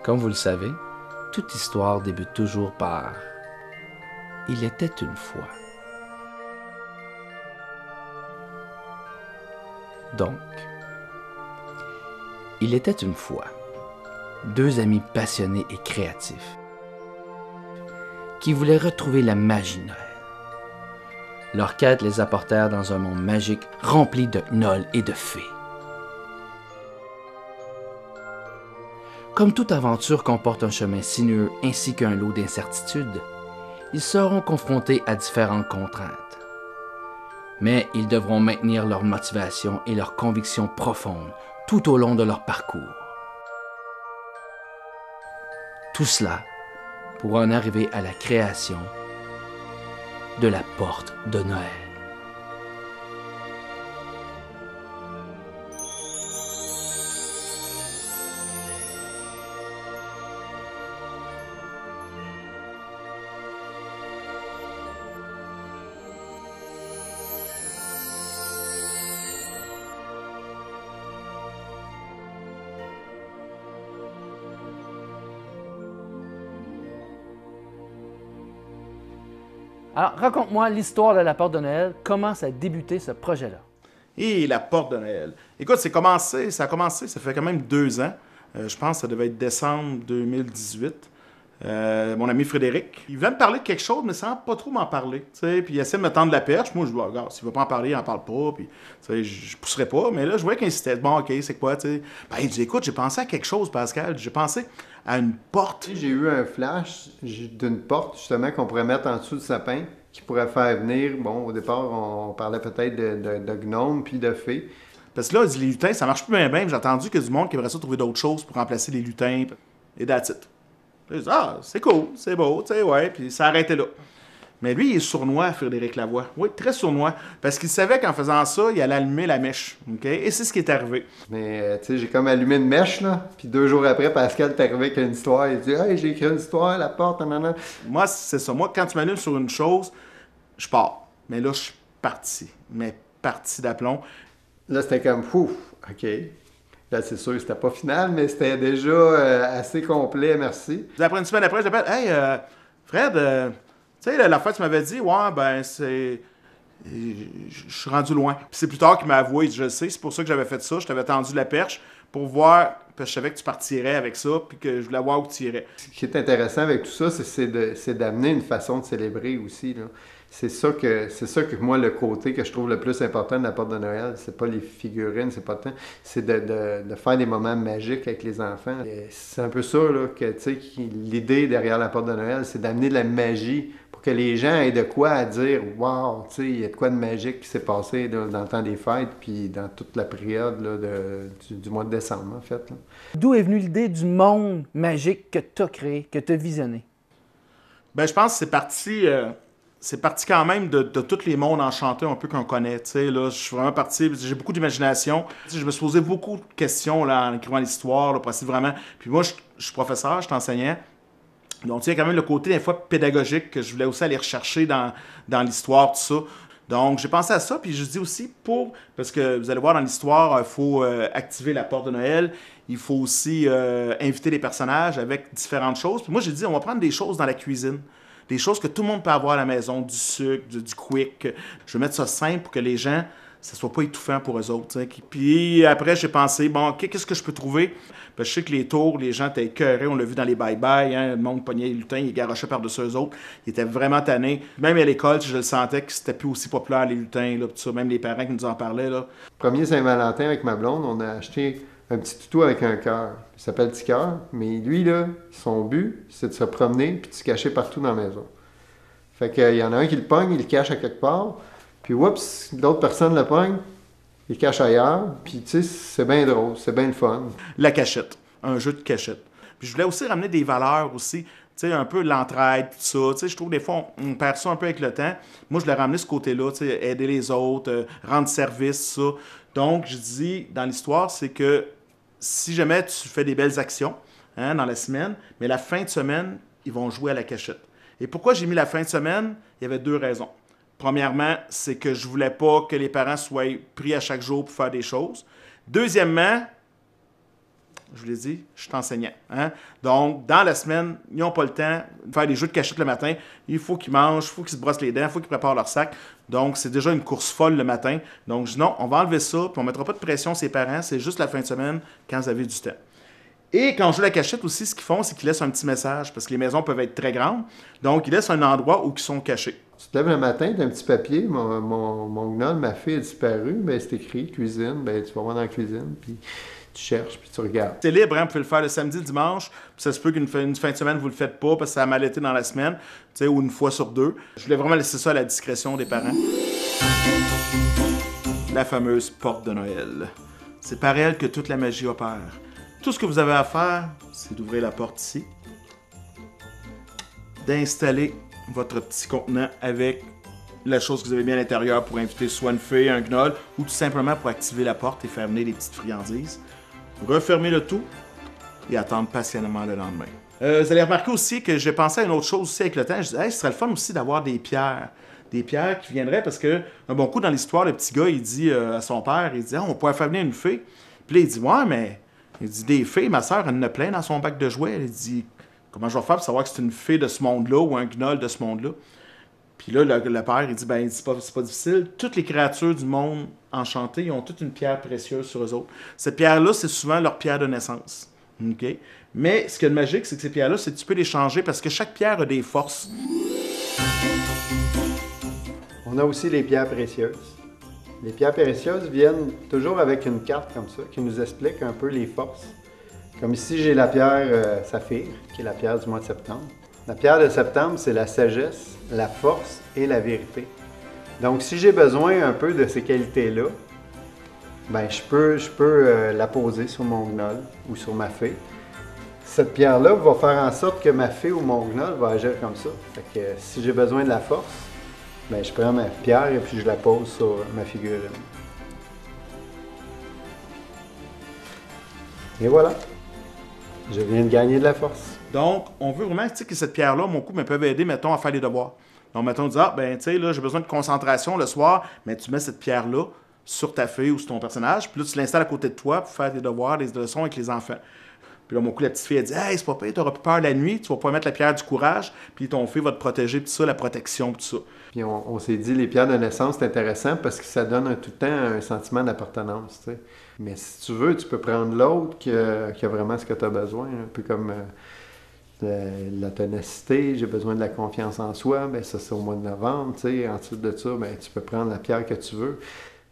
Comme vous le savez, toute histoire débute toujours par « Il était une fois ». Donc, il était une fois deux amis passionnés et créatifs qui voulaient retrouver la magie de Noël. Leurs quêtes les apportèrent dans un monde magique rempli de gnolls et de fées. Comme toute aventure comporte un chemin sinueux ainsi qu'un lot d'incertitudes, ils seront confrontés à différentes contraintes. Mais ils devront maintenir leur motivation et leurs convictions profondes tout au long de leur parcours. Tout cela pour en arriver à la création de la porte de Noël. Alors, raconte-moi l'histoire de la Porte de Noël. Comment ça a débuté, ce projet-là? Et la porte de Noël. Écoute, ça a commencé, ça fait quand même 2 ans. Je pense que ça devait être décembre 2018. Mon ami Frédéric, il vient me parler de quelque chose, mais sans pas trop m'en parler. Puis il essaie de me tendre la perche. Moi, je dis, regarde, s'il veut pas en parler, il n'en parle pas. Puis je pousserai pas. Mais là, je voyais qu'il insistait. Bon, OK, c'est quoi, tu sais? Ben, il dit, écoute, j'ai pensé à quelque chose, Pascal. J'ai pensé à une porte. J'ai eu un flash d'une porte, justement, qu'on pourrait mettre en dessous du sapin, qui pourrait faire venir, bon, au départ, on parlait peut-être de gnomes puis de fées. Parce que là, il dit, les lutins, ça marche plus bien bien. J'ai entendu qu'il y a du monde qui aimerait ça trouver d'autres choses pour remplacer les lutins. Et that's it. Je dis, ah, c'est cool, c'est beau, tu sais, ouais. Puis ça arrêtait là. Mais lui, il est sournois, Frédéric Lavoie. Oui, très sournois. Parce qu'il savait qu'en faisant ça, il allait allumer la mèche. OK? Et c'est ce qui est arrivé. Mais, tu sais, j'ai comme allumé une mèche, là. Puis 2 jours après, Pascal est arrivé avec une histoire. Il dit, hey, j'ai écrit une histoire, la porte, nanana. Moi, c'est ça. Moi, quand tu m'allumes sur une chose, je pars. Mais là, je suis parti. Mais parti d'aplomb. Là, c'était comme, ouf, OK. Là, c'est sûr, c'était pas final, mais c'était déjà assez complet, merci. Après une semaine après, je l'appelle, hey, Fred, tu sais, la fois, tu m'avais dit, ouais, ben, c'est. Je suis rendu loin. Puis c'est plus tard qu'il m'a avoué, je le sais, c'est pour ça que j'avais fait ça. Je t'avais tendu la perche pour voir, parce que je savais que tu partirais avec ça, puis que je voulais voir où tu irais. Ce qui est intéressant avec tout ça, c'est d'amener une façon de célébrer aussi, là. C'est ça que moi, le côté que je trouve le plus important de la porte de Noël, c'est pas les figurines, c'est pas tant, c'est de faire des moments magiques avec les enfants. C'est un peu ça, là, que, tu sais, l'idée derrière la porte de Noël, c'est d'amener de la magie pour que les gens aient de quoi à dire « Wow, tu sais, il y a de quoi de magique qui s'est passé là, dans le temps des fêtes, puis dans toute la période là, du mois de décembre, en fait. » D'où est venue l'idée du monde magique que tu as créé, que tu as visionné? Ben, je pense que c'est parti quand même de tous les mondes enchantés un peu qu'on connaît. Tu sais, là, je suis vraiment parti, j'ai beaucoup d'imagination. Tu sais, je me suis posé beaucoup de questions là, en écrivant l'histoire, là, pour essayer vraiment. Puis moi, je suis professeur, je suis enseignant. Donc, il y a quand même le côté, des fois, pédagogique que je voulais aussi aller rechercher dans l'histoire, tout ça. Donc, j'ai pensé à ça, puis je dis aussi parce que vous allez voir dans l'histoire, il faut activer la porte de Noël, il faut aussi inviter les personnages avec différentes choses. Puis moi, j'ai dit, on va prendre des choses dans la cuisine. Des choses que tout le monde peut avoir à la maison, du sucre, du quick. Je vais mettre ça simple pour que les gens, ça soit pas étouffant pour eux autres. T'sais. Puis après, j'ai pensé, bon, qu'est-ce que je peux trouver? Parce que je sais que les tours, les gens étaient écœurés, on l'a vu dans les bye-bye, hein, le monde pognait les lutins, ils garochaient par-dessus eux autres. Ils étaient vraiment tannés. Même à l'école, je le sentais que c'était plus aussi populaire, les lutins, là, tout ça. Même les parents qui nous en parlaient. Là. Premier Saint-Valentin avec ma blonde, on a acheté un petit toutou avec un cœur. Il s'appelle Petit Cœur, mais lui, là, son but, c'est de se promener puis de se cacher partout dans la maison. Fait qu'il y en a un qui le pogne, il le cache à quelque part, puis oups, d'autres personnes le pognent, il le cache ailleurs, puis tu sais, c'est bien drôle, c'est bien le fun. La cachette, un jeu de cachette. Puis je voulais aussi ramener des valeurs aussi, tu sais, un peu l'entraide, tout ça. Tu sais, je trouve des fois, on perd ça un peu avec le temps. Moi, je voulais ramener ce côté-là, tu sais, aider les autres, rendre service, ça. Donc, je dis, dans l'histoire, c'est que si jamais tu fais des belles actions hein, dans la semaine, mais la fin de semaine, ils vont jouer à la cachette. Et pourquoi j'ai mis la fin de semaine? Il y avait 2 raisons. Premièrement, c'est que je voulais pas que les parents soient pris à chaque jour pour faire des choses. Deuxièmement, Je vous l'ai dit, je suis enseignant. Hein? Donc, dans la semaine, ils n'ont pas le temps de faire des jeux de cachette le matin. Il faut qu'ils mangent, il faut qu'ils se brossent les dents, il faut qu'ils préparent leur sac. Donc, c'est déjà une course folle le matin. Donc, je dis non, on va enlever ça, puis on ne mettra pas de pression sur les parents. C'est juste la fin de semaine quand vous avez du temps. Et quand on joue la cachette aussi, ce qu'ils font, c'est qu'ils laissent un petit message, parce que les maisons peuvent être très grandes. Donc, ils laissent un endroit où ils sont cachés. Tu te lèves le matin, tu as un petit papier, mon gnoll, ma fille a disparu, ben c'est écrit cuisine, ben tu vas voir dans la cuisine, puis tu cherches, puis tu regardes. C'est libre, hein, vous pouvez le faire le samedi, le dimanche, puis ça se peut qu'une fin de semaine, vous le faites pas, parce que ça a mal été dans la semaine, ou une fois sur deux. Je voulais vraiment laisser ça à la discrétion des parents. La fameuse porte de Noël. C'est par elle que toute la magie opère. Tout ce que vous avez à faire, c'est d'ouvrir la porte ici, d'installer votre petit contenant avec la chose que vous avez mis à l'intérieur pour inviter soit une fée, un gnoll, ou tout simplement pour activer la porte et faire venir des petites friandises. Refermez le tout et attendre patiemment le lendemain. Vous allez remarquer aussi que j'ai pensé à une autre chose aussi avec le temps. Je disais, hey, ce serait le fun aussi d'avoir des pierres. Des pierres qui viendraient parce que, un bon coup dans l'histoire, le petit gars, il dit à son père, il dit, ah, on pourrait faire venir une fée. Puis là, il dit, ouais, mais il dit, des fées, ma soeur, elle en a plein dans son bac de jouets. Il dit, comment je vais faire pour savoir que c'est une fée de ce monde-là ou un gnoll de ce monde-là? Puis là, le père, il dit, ben, c'est pas difficile. Toutes les créatures du monde enchanté, ils ont toute une pierre précieuse sur eux autres. Cette pierre-là, c'est souvent leur pierre de naissance. OK? Mais ce qui est de magique, c'est que ces pierres-là, c'est que tu peux les changer parce que chaque pierre a des forces. On a aussi les pierres précieuses. Les pierres précieuses viennent toujours avec une carte comme ça qui nous explique un peu les forces. Comme ici, j'ai la pierre saphir, qui est la pierre du mois de septembre. La pierre de septembre, c'est la sagesse, la force et la vérité. Donc, si j'ai besoin un peu de ces qualités-là, ben, je peux la poser sur mon gnoll ou sur ma fée. Cette pierre-là va faire en sorte que ma fée ou mon gnoll va agir comme ça. Fait que si j'ai besoin de la force, ben, je prends ma pierre et puis je la pose sur ma figurine. Et voilà. Je viens de gagner de la force. Donc, on veut vraiment que cette pierre-là, mon coup, me peut aider, mettons, à faire les devoirs. Donc, mettons, on dit, ah, ben, tu sais, là, j'ai besoin de concentration le soir, mais tu mets cette pierre-là sur ta fille ou sur ton personnage, puis là, tu l'installes à côté de toi pour faire des devoirs, des leçons avec les enfants. Puis là, mon coup, la petite fille, elle dit, hey, c'est pas pire, t'auras plus peur la nuit, tu vas pas mettre la pierre du courage, puis ton fille va te protéger, puis tout ça, la protection, puis tout ça. Puis on s'est dit, les pierres de naissance, c'est intéressant parce que ça donne tout le temps un sentiment d'appartenance, tu sais. Mais si tu veux, tu peux prendre l'autre qui a vraiment ce que tu as besoin, un peu comme la ténacité, j'ai besoin de la confiance en soi, bien ça c'est au mois de novembre, tu sais. Ensuite de ça, bien, tu peux prendre la pierre que tu veux.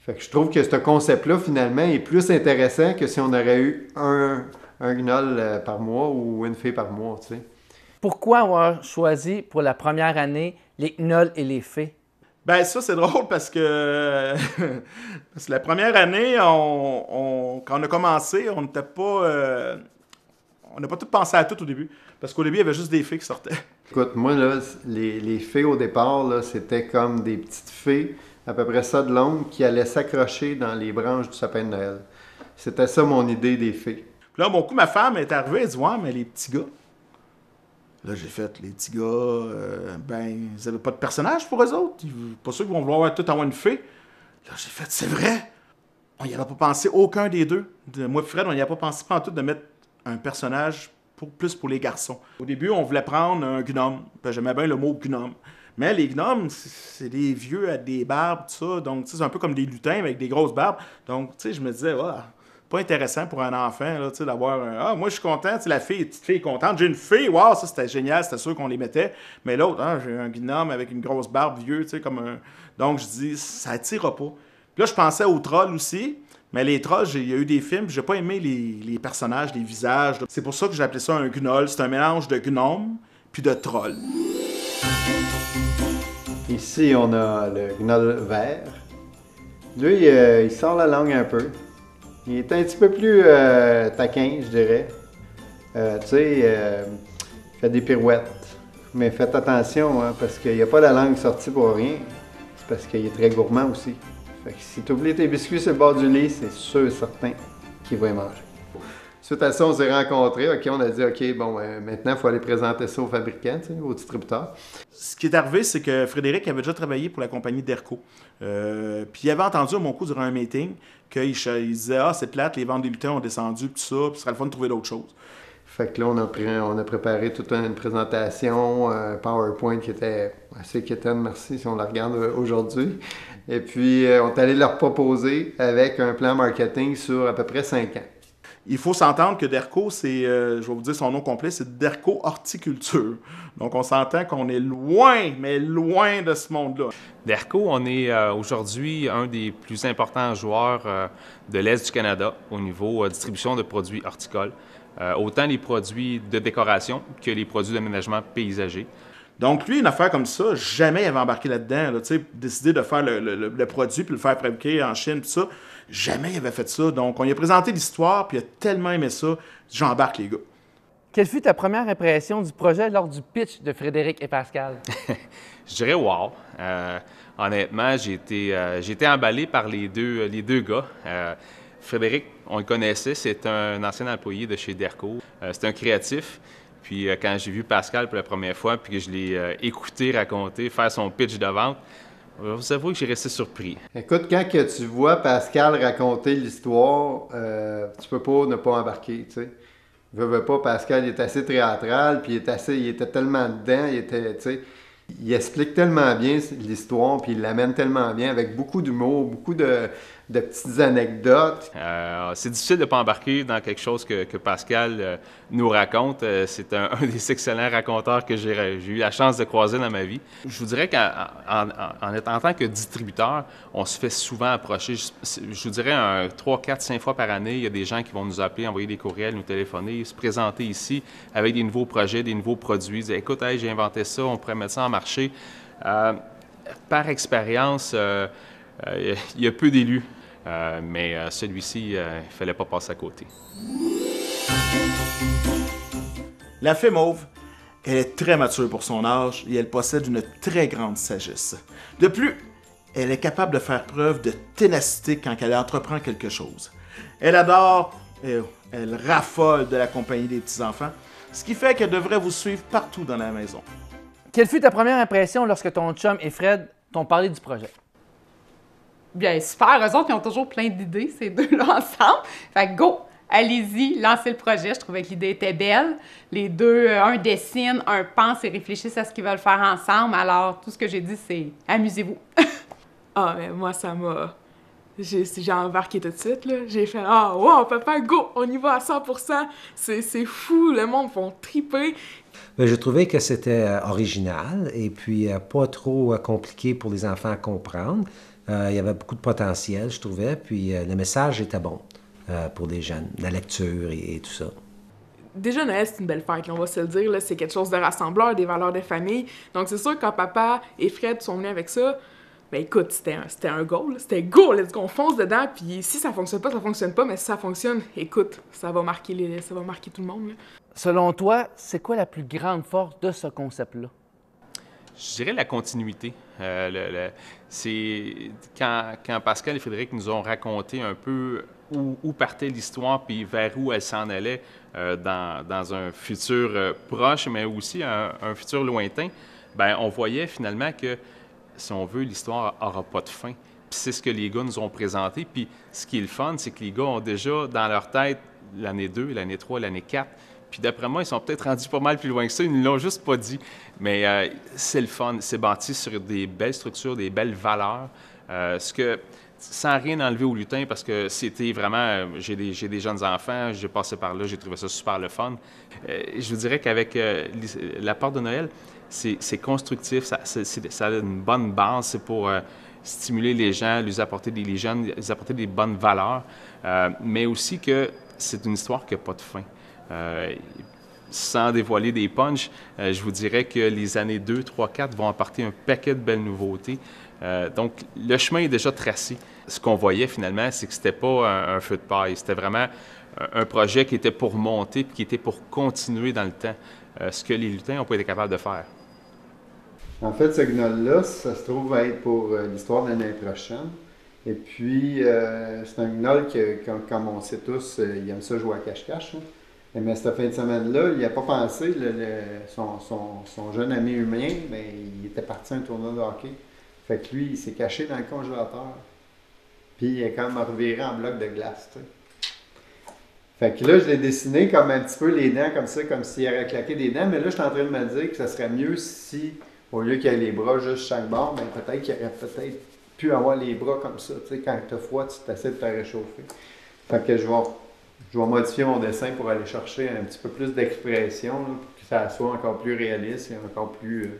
Fait que je trouve que ce concept-là, finalement, est plus intéressant que si on aurait eu un gnoll par mois ou une fée par mois, tu sais. Pourquoi avoir choisi pour la première année les gnolls et les fées? Ben ça, c'est drôle parce que, parce que la première année, quand on a commencé, on n'était pas... on n'a pas tout pensé à tout au début. Parce qu'au début, il y avait juste des fées qui sortaient. Écoute, moi, là, les fées au départ, là, c'était comme des petites fées, à peu près ça de longue, qui allaient s'accrocher dans les branches du sapin de Noël. C'était ça mon idée des fées. Puis là, bon coup, ma femme est arrivée, elle dit, ouais, mais les petits gars. Là, j'ai fait, les petits gars, ben, ils n'avaient pas de personnage pour eux autres. Pas sûr qu'ils vont vouloir tout avoir une fée. Là, j'ai fait, c'est vrai. On n'y avait pas pensé, aucun des deux. Moi et Fred, on n'y a pas pensé pas en tout de mettre un personnage plus pour les garçons. Au début, on voulait prendre un gnome. J'aimais bien le mot gnome. Mais les gnomes, c'est des vieux à des barbes, tout ça. Donc, c'est un peu comme des lutins avec des grosses barbes. Donc, tu sais, je me disais, pas intéressant pour un enfant, là, tu sais, d'avoir un... Ah, moi, je suis content, tu sais, la petite fille est contente. J'ai une fille, wow, ça, c'était génial, c'était sûr qu'on les mettait. Mais l'autre, j'ai un gnome avec une grosse barbe vieux, tu sais, comme un... Donc, je dis, ça attirera pas. Puis là, je pensais aux trolls aussi. Mais les trolls, il y a eu des films, j'ai pas aimé les personnages, les visages. C'est pour ça que j'ai appelé ça un gnoll. C'est un mélange de gnome puis de troll. Ici, on a le gnoll vert. Lui, il sort la langue un peu. Il est un petit peu plus taquin, je dirais. Tu sais, il fait des pirouettes. Mais faites attention, hein, parce qu'il n'y a pas la langue sortie pour rien. C'est parce qu'il est très gourmand aussi. Fait que si tu oublies tes biscuits sur le bord du lit, c'est sûr et certain qu'il va y manger. Suite à ça, on s'est rencontrés. OK, on a dit, OK, bon, maintenant, il faut aller présenter ça aux fabricants, aux distributeurs. Ce qui est arrivé, c'est que Frédéric avait déjà travaillé pour la compagnie Derco. Puis il avait entendu à mon coup durant un meeting qu'il disait « Ah, c'est plate, les ventes des lutins ont descendu, puis tout ça, puis ce serait le fun de trouver d'autres choses. » Fait que là, on a préparé toute une présentation, un PowerPoint qui était assez quétaine, merci, si on la regarde aujourd'hui. Et puis, on est allé leur proposer avec un plan marketing sur à peu près 5 ans. Il faut s'entendre que Derco, c'est, je vais vous dire son nom complet, c'est Derco Horticulture. Donc, on s'entend qu'on est loin, mais loin de ce monde-là. Derco, on est aujourd'hui un des plus importants joueurs de l'Est du Canada au niveau distribution de produits horticoles. Autant les produits de décoration que les produits d'aménagement paysager. Donc, lui, une affaire comme ça, jamais il avait embarqué là-dedans. Là, décider de faire le produit puis le faire fabriquer en Chine, tout ça. Jamais il avait fait ça. Donc, on lui a présenté l'histoire, puis il a tellement aimé ça. J'embarque, les gars. Quelle fut ta première impression du projet lors du pitch de Frédéric et Pascal? Je dirais wow. Honnêtement, j'ai été emballé par les deux gars. Frédéric, on le connaissait, c'est un ancien employé de chez Derco. C'est un créatif. Puis quand j'ai vu Pascal pour la première fois, puis que je l'ai écouté raconter, faire son pitch de vente, vous avouez que j'ai resté surpris. Écoute, quand que tu vois Pascal raconter l'histoire, tu peux pas ne pas embarquer, tu sais. Veux pas, Pascal, il est assez théâtral, puis il était tellement dedans, il explique tellement bien l'histoire, puis il l'amène tellement bien, avec beaucoup d'humour, beaucoup de petites anecdotes. C'est difficile de ne pas embarquer dans quelque chose que Pascal nous raconte. C'est un des excellents raconteurs que j'ai eu la chance de croiser dans ma vie. Je vous dirais en tant que distributeur, on se fait souvent approcher. Je vous dirais 3, 4, 5 fois par année, il y a des gens qui vont nous appeler, envoyer des courriels, nous téléphoner, se présenter ici avec des nouveaux projets, des nouveaux produits. Dire, écoute, hey, j'ai inventé ça, on pourrait mettre ça en marché. Par expérience, il y a peu d'élus. Mais celui-ci, il ne fallait pas passer à côté. La fée mauve, elle est très mature pour son âge et elle possède une très grande sagesse. De plus, elle est capable de faire preuve de ténacité quand elle entreprend quelque chose. Elle adore, elle raffole de la compagnie des petits-enfants, ce qui fait qu'elle devrait vous suivre partout dans la maison. Quelle fut ta première impression lorsque ton chum et Fred t'ont parlé du projet? Bien, super. Eux autres, ils ont toujours plein d'idées, ces deux-là ensemble. Fait que go! Allez-y, lancez le projet. Je trouvais que l'idée était belle. Les deux, un dessine, un pense et réfléchissent à ce qu'ils veulent faire ensemble. Alors, tout ce que j'ai dit, c'est amusez-vous. Ah, mais moi, ça m'a... J'ai embarqué tout de suite, là. J'ai fait « Ah, wow, papa, go! On y va à 100%! C'est fou, le monde vont triper! » Je trouvais que c'était original et puis pas trop compliqué pour les enfants à comprendre. Il y avait beaucoup de potentiel, je trouvais, puis le message était bon pour les jeunes, la lecture et tout ça. Déjà, Noël, c'est une belle fête, là, on va se le dire. C'est quelque chose de rassembleur, des valeurs de famille. Donc, c'est sûr que quand papa et Fred sont venus avec ça, ben écoute, c'était un goal. C'était go, let's go, on fonce dedans. Puis si ça fonctionne pas, mais si ça fonctionne, écoute, ça va marquer tout le monde. Là. Selon toi, c'est quoi la plus grande force de ce concept-là? Je dirais la continuité. C'est quand Pascal et Frédéric nous ont raconté un peu où partait l'histoire puis vers où elle s'en allait dans un futur proche, mais aussi un futur lointain, ben on voyait finalement que, si on veut, l'histoire n'aura pas de fin. Puis c'est ce que les gars nous ont présenté. Puis ce qui est le fun, c'est que les gars ont déjà dans leur tête l'année 2, l'année 3, l'année 4. Puis d'après moi, ils sont peut-être rendus pas mal plus loin que ça. Ils ne l'ont juste pas dit. Mais c'est le fun. C'est bâti sur des belles structures, des belles valeurs. Sans rien enlever au lutin, parce que c'était vraiment... j'ai des jeunes enfants, j'ai passé par là, j'ai trouvé ça super le fun. Je vous dirais qu'avec la porte de Noël, c'est constructif, ça a une bonne base, c'est pour stimuler les gens, les jeunes, les apporter des bonnes valeurs, mais aussi que c'est une histoire qui n'a pas de fin. Sans dévoiler des punchs, je vous dirais que les années 2, 3, 4 vont apporter un paquet de belles nouveautés. Donc, le chemin est déjà tracé. Ce qu'on voyait finalement, c'est que c'était pas un feu de paille. C'était vraiment un projet qui était pour monter et qui était pour continuer dans le temps. Ce que les lutins n'ont pas été capables de faire. En fait, ce gnoll-là, ça se trouve à être pour l'histoire de l'année prochaine. Et puis, c'est un guignol que, comme on sait tous, il aime ça jouer à cache-cache. Hein. Mais cette fin de semaine-là, il n'a pas pensé. Son jeune ami humain, ben, il était parti à un tournoi de hockey. Fait que lui, il s'est caché dans le congélateur. Puis il est quand même reviré en bloc de glace. T'sais. Fait que là, je l'ai dessiné comme un petit peu les dents, comme ça, comme s'il aurait claqué des dents. Mais là, je suis en train de me dire que ça serait mieux si, au lieu qu'il y ait les bras juste chaque bord, ben, peut-être qu'il aurait peut-être pu avoir les bras comme ça. Tu sais, quand tu as froid, tu t'essaies de te réchauffer. Fait que je vais modifier mon dessin pour aller chercher un petit peu plus d'expression, là, pour que ça soit encore plus réaliste et encore plus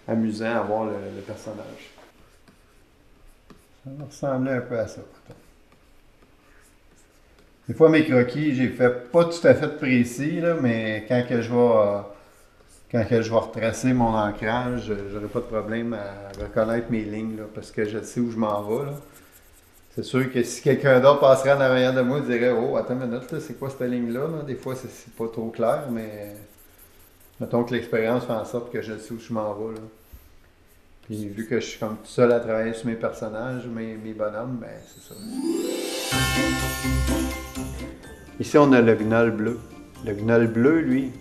amusant à voir le personnage. Ça va ressembler un peu à ça. Des fois, mes croquis, j'ai fait pas tout à fait précis, là, mais quand que je vais retracer mon ancrage, j'aurai pas de problème à reconnaître mes lignes, là, parce que je sais où je m'en vais. Là. C'est sûr que si quelqu'un d'autre passerait en arrière de moi, il dirait « Oh, attends une minute, là, c'est quoi cette ligne-là? » Des fois, c'est pas trop clair, mais mettons que l'expérience fait en sorte que je sais où je m'en vais. Là. Puis vu que je suis comme tout seul à travailler sur mes personnages, mes bonhommes, ben c'est ça. Ici, on a le guignol bleu. Le guignol bleu, lui,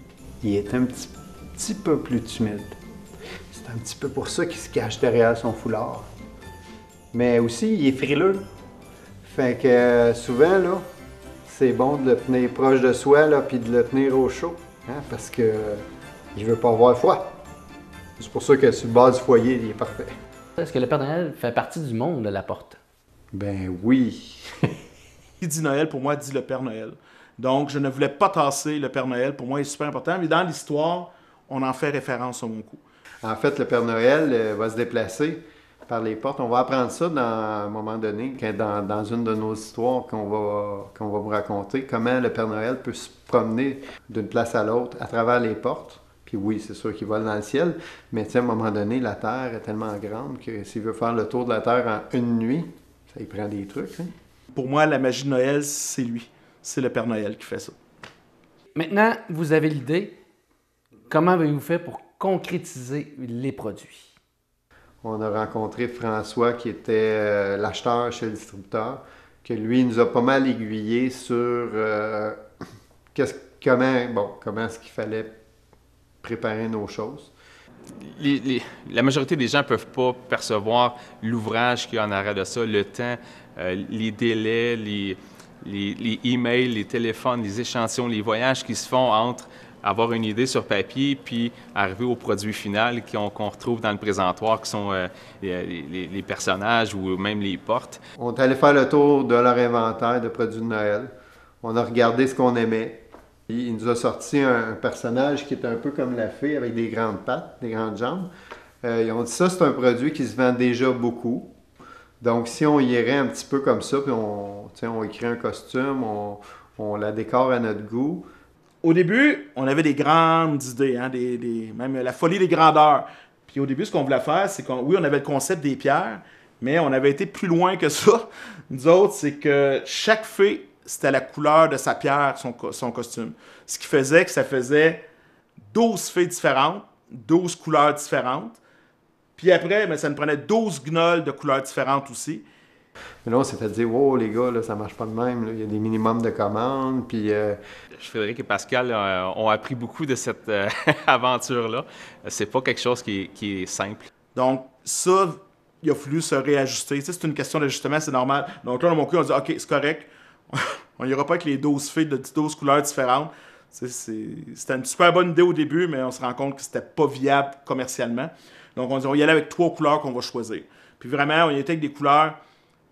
il est un petit peu plus timide. C'est un petit peu pour ça qu'il se cache derrière son foulard. Mais aussi, il est frileux. Fait que souvent, là, c'est bon de le tenir proche de soi, là, puis de le tenir au chaud, hein, parce que il veut pas avoir froid. C'est pour ça que sur le bas du foyer, il est parfait. Est-ce que le Père Noël fait partie du monde de la porte? Ben oui. Qui dit Noël, pour moi, dit le Père Noël. Donc, je ne voulais pas tasser le Père Noël. Pour moi, il est super important. Mais dans l'histoire, on en fait référence au mon coup. En fait, le Père Noël va se déplacer par les portes. On va apprendre ça à un moment donné, dans une de nos histoires qu'on va vous raconter, comment le Père Noël peut se promener d'une place à l'autre à travers les portes. Puis oui, c'est sûr qu'il vole dans le ciel, mais à un moment donné, la Terre est tellement grande que s'il veut faire le tour de la Terre en une nuit, ça y prend des trucs. Hein? Pour moi, la magie de Noël, c'est lui. C'est le Père Noël qui fait ça. Maintenant, vous avez l'idée. Comment avez-vous fait pour concrétiser les produits? On a rencontré François qui était l'acheteur chez le distributeur, que lui, il nous a pas mal aiguillé sur comment est-ce qu'il fallait préparer nos choses. La majorité des gens ne peuvent pas percevoir l'ouvrage qu'il y a en arrière de ça, le temps, les délais, les emails, les téléphones, les échantillons, les voyages qui se font entre avoir une idée sur papier puis arriver au produit final qu'on retrouve dans le présentoir, qui sont les personnages ou même les portes. On est allé faire le tour de leur inventaire de produits de Noël. On a regardé ce qu'on aimait. Il nous a sorti un personnage qui est un peu comme la fée avec des grandes pattes, des grandes jambes. Ils ont dit ça, c'est un produit qui se vend déjà beaucoup. Donc, si on irait un petit peu comme ça, puis on écrit un costume, on la décore à notre goût. Au début, on avait des grandes idées, hein, même la folie des grandeurs. Puis au début, ce qu'on voulait faire, c'est qu'on avait le concept des pierres, mais on avait été plus loin que ça. Nous autres, c'est que chaque fée, c'était la couleur de sa pierre, son costume. Ce qui faisait que ça faisait 12 fées différentes, 12 couleurs différentes. Puis après, ça nous prenait 12 gnolls de couleurs différentes aussi. Mais là, on s'est fait dire, wow, les gars, là, ça marche pas de même. Là. Il y a des minimums de commandes. Puis. Frédéric et Pascal ont appris beaucoup de cette aventure-là. C'est pas quelque chose qui est simple. Donc, ça, il a fallu se réajuster. Tu sais, c'est une question d'ajustement, c'est normal. Donc là, dans mon cas, on dit, OK, c'est correct. On n'ira pas avec les 12 fées de 12 couleurs différentes. C'était une super bonne idée au début, mais on se rend compte que c'était pas viable commercialement. Donc, on dit, on y allait avec 3 couleurs qu'on va choisir. Puis vraiment, on y était avec des couleurs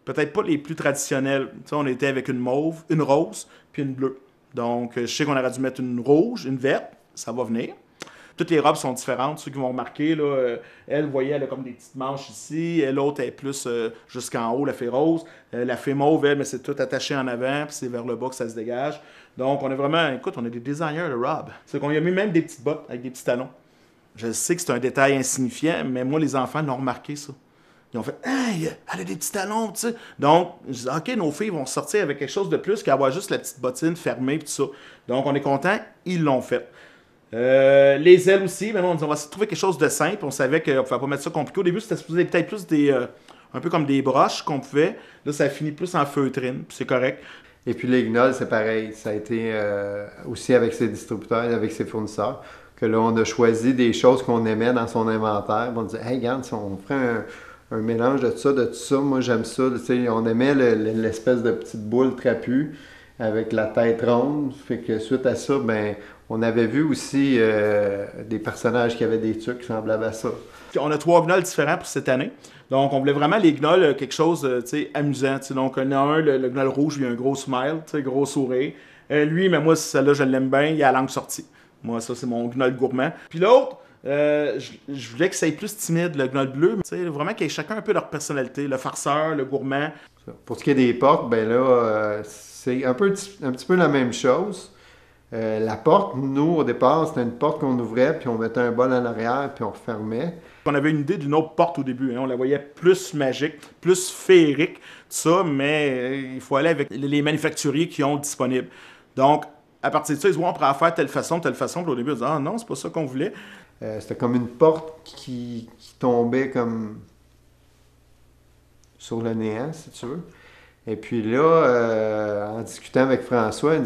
peut-être pas les plus traditionnelles. Tu sais, on était avec une mauve, une rose, puis une bleue. Donc, je sais qu'on aurait dû mettre une rouge, une verte, ça va venir. Toutes les robes sont différentes. Ceux qui vont remarquer, là, elle, vous voyez, elle a comme des petites manches ici. L'autre est plus jusqu'en haut, la fée rose. La fée mauve, elle, mais c'est tout attaché en avant, puis c'est vers le bas que ça se dégage. Donc, on est vraiment, écoute, on est des designers de robes. C'est qu'on y a mis même des petites bottes avec des petits talons. Je sais que c'est un détail insignifiant, mais moi, les enfants l'ont remarqué, ça. Ils ont fait « Hey, elle a des petits talons, tu sais. » Donc, je dis « OK, nos filles vont sortir avec quelque chose de plus qu'avoir juste la petite bottine fermée et tout ça. » Donc, on est content, ils l'ont fait. Les ailes aussi, maintenant, on va trouver quelque chose de simple. On savait qu'on ne pouvait pas mettre ça compliqué. Au début, c'était supposé peut-être plus un peu comme des broches qu'on pouvait. Là, ça finit plus en feutrine, puis c'est correct. Et puis les gnolls, c'est pareil. Ça a été aussi avec ses distributeurs, avec ses fournisseurs, que là, on a choisi des choses qu'on aimait dans son inventaire. On dit, hey, regarde, si on ferait un mélange de tout ça, moi j'aime ça. Tu sais, on aimait l'espèce de petite boule trapue avec la tête ronde. Fait que suite à ça, ben, on avait vu aussi des personnages qui avaient des trucs semblables à ça. On a 3 gnolls différents pour cette année. Donc, on voulait vraiment les gnolls, quelque chose amusant. T'sais. Donc, il y en a un, le gnoll rouge, il a un gros smile, gros sourire. Lui, mais moi, celle-là, je l'aime bien, il a la langue sortie. Moi, ça, c'est mon gnoll gourmand. Puis l'autre, je voulais que ça ait plus timide, le gnoll bleu. Vraiment qu'il y ait chacun un peu leur personnalité. Le farceur, le gourmand. Pour ce qui est des portes, ben là, c'est un petit peu la même chose. La porte, nous, au départ, c'était une porte qu'on ouvrait, puis on mettait un bol en arrière, puis on refermait. On avait une idée d'une autre porte au début. Hein. On la voyait plus magique, plus féerique, tout ça, mais il faut aller avec les manufacturiers qui ont disponible. Donc, à partir de ça, ils se disent, on pourrait faire telle façon, puis au début, ils disent, ah non, c'est pas ça qu'on voulait. C'était comme une porte qui tombait comme sur le néant, si tu veux. Et puis là, en discutant avec François, il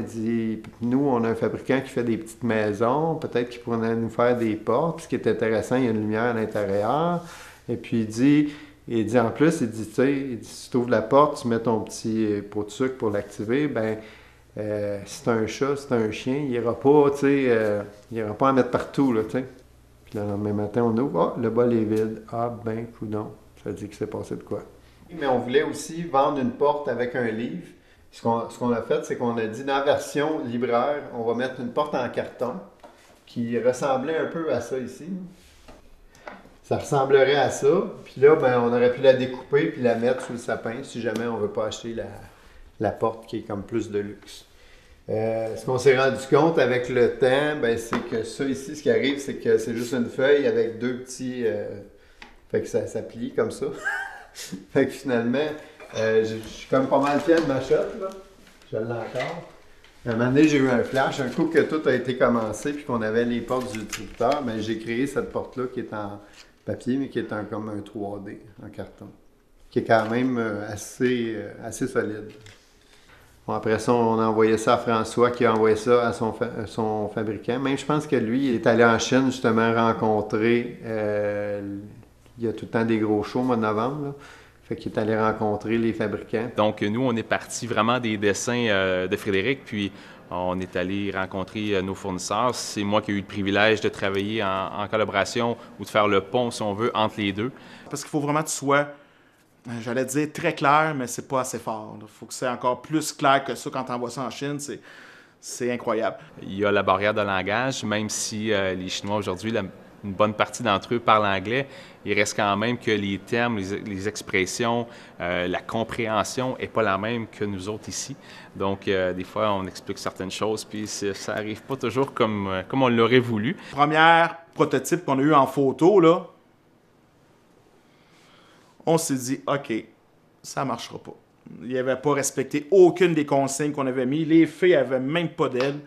dit, nous, on a un fabricant qui fait des petites maisons, peut-être qu'il pourrait nous faire des portes. Puis ce qui est intéressant, il y a une lumière à l'intérieur. Et puis il dit en plus, tu sais, si tu ouvres la porte, tu mets ton petit pot de sucre pour l'activer, ben si c'est un chat, si c'est un chien, il n'ira pas, tu sais, il ira pas en mettre partout, là, tu sais. Puis le lendemain matin, on ouvre, le bol est vide. Ah ben, coudonc, ça dit qu'il s'est passé de quoi. Mais on voulait aussi vendre une porte avec un livre. Ce qu'on a fait, c'est qu'on a dit dans la version libraire, on va mettre une porte en carton qui ressemblait un peu à ça ici. Ça ressemblerait à ça. Puis là, ben, on aurait pu la découper puis la mettre sous le sapin si jamais on ne veut pas acheter la porte qui est comme plus de luxe. Ce qu'on s'est rendu compte avec le temps, ben, c'est que ça ici, ce qui arrive, c'est que c'est juste une feuille avec 2 petits... fait que ça plie comme ça. Fait que finalement, je suis comme pas mal fier de ma shot, là. Je l'ai encore. Un moment donné, j'ai eu un flash. Un coup que tout a été commencé puis qu'on avait les portes du distributeur, ben, j'ai créé cette porte-là qui est en papier, mais qui est comme un 3D, en carton. Qui est quand même assez solide. Bon, après ça, on a envoyé ça à François qui a envoyé ça à son fabricant. Même, je pense que lui, il est allé en Chine justement rencontrer... il y a tout le temps des gros shows au mois de novembre. Là. Fait qu'il est allé rencontrer les fabricants. Donc, nous, on est parti vraiment des dessins de Frédéric, puis on est allé rencontrer nos fournisseurs. C'est moi qui ai eu le privilège de travailler en collaboration ou de faire le pont, si on veut, entre les deux. Parce qu'il faut vraiment que tu sois, j'allais dire très clair, mais c'est pas assez fort. Il faut que c'est encore plus clair que ça quand tu envoies ça en Chine. C'est incroyable. Il y a la barrière de langage, même si les Chinois aujourd'hui, une bonne partie d'entre eux parlent anglais, il reste quand même que les termes, les expressions, la compréhension n'est pas la même que nous autres ici. Donc, des fois, on explique certaines choses, puis ça n'arrive pas toujours comme on l'aurait voulu. Premier prototype qu'on a eu en photo, là, on s'est dit, OK, ça ne marchera pas. Il n'avait pas respecté aucune des consignes qu'on avait mises. Les filles n'avaient même pas d'ailes.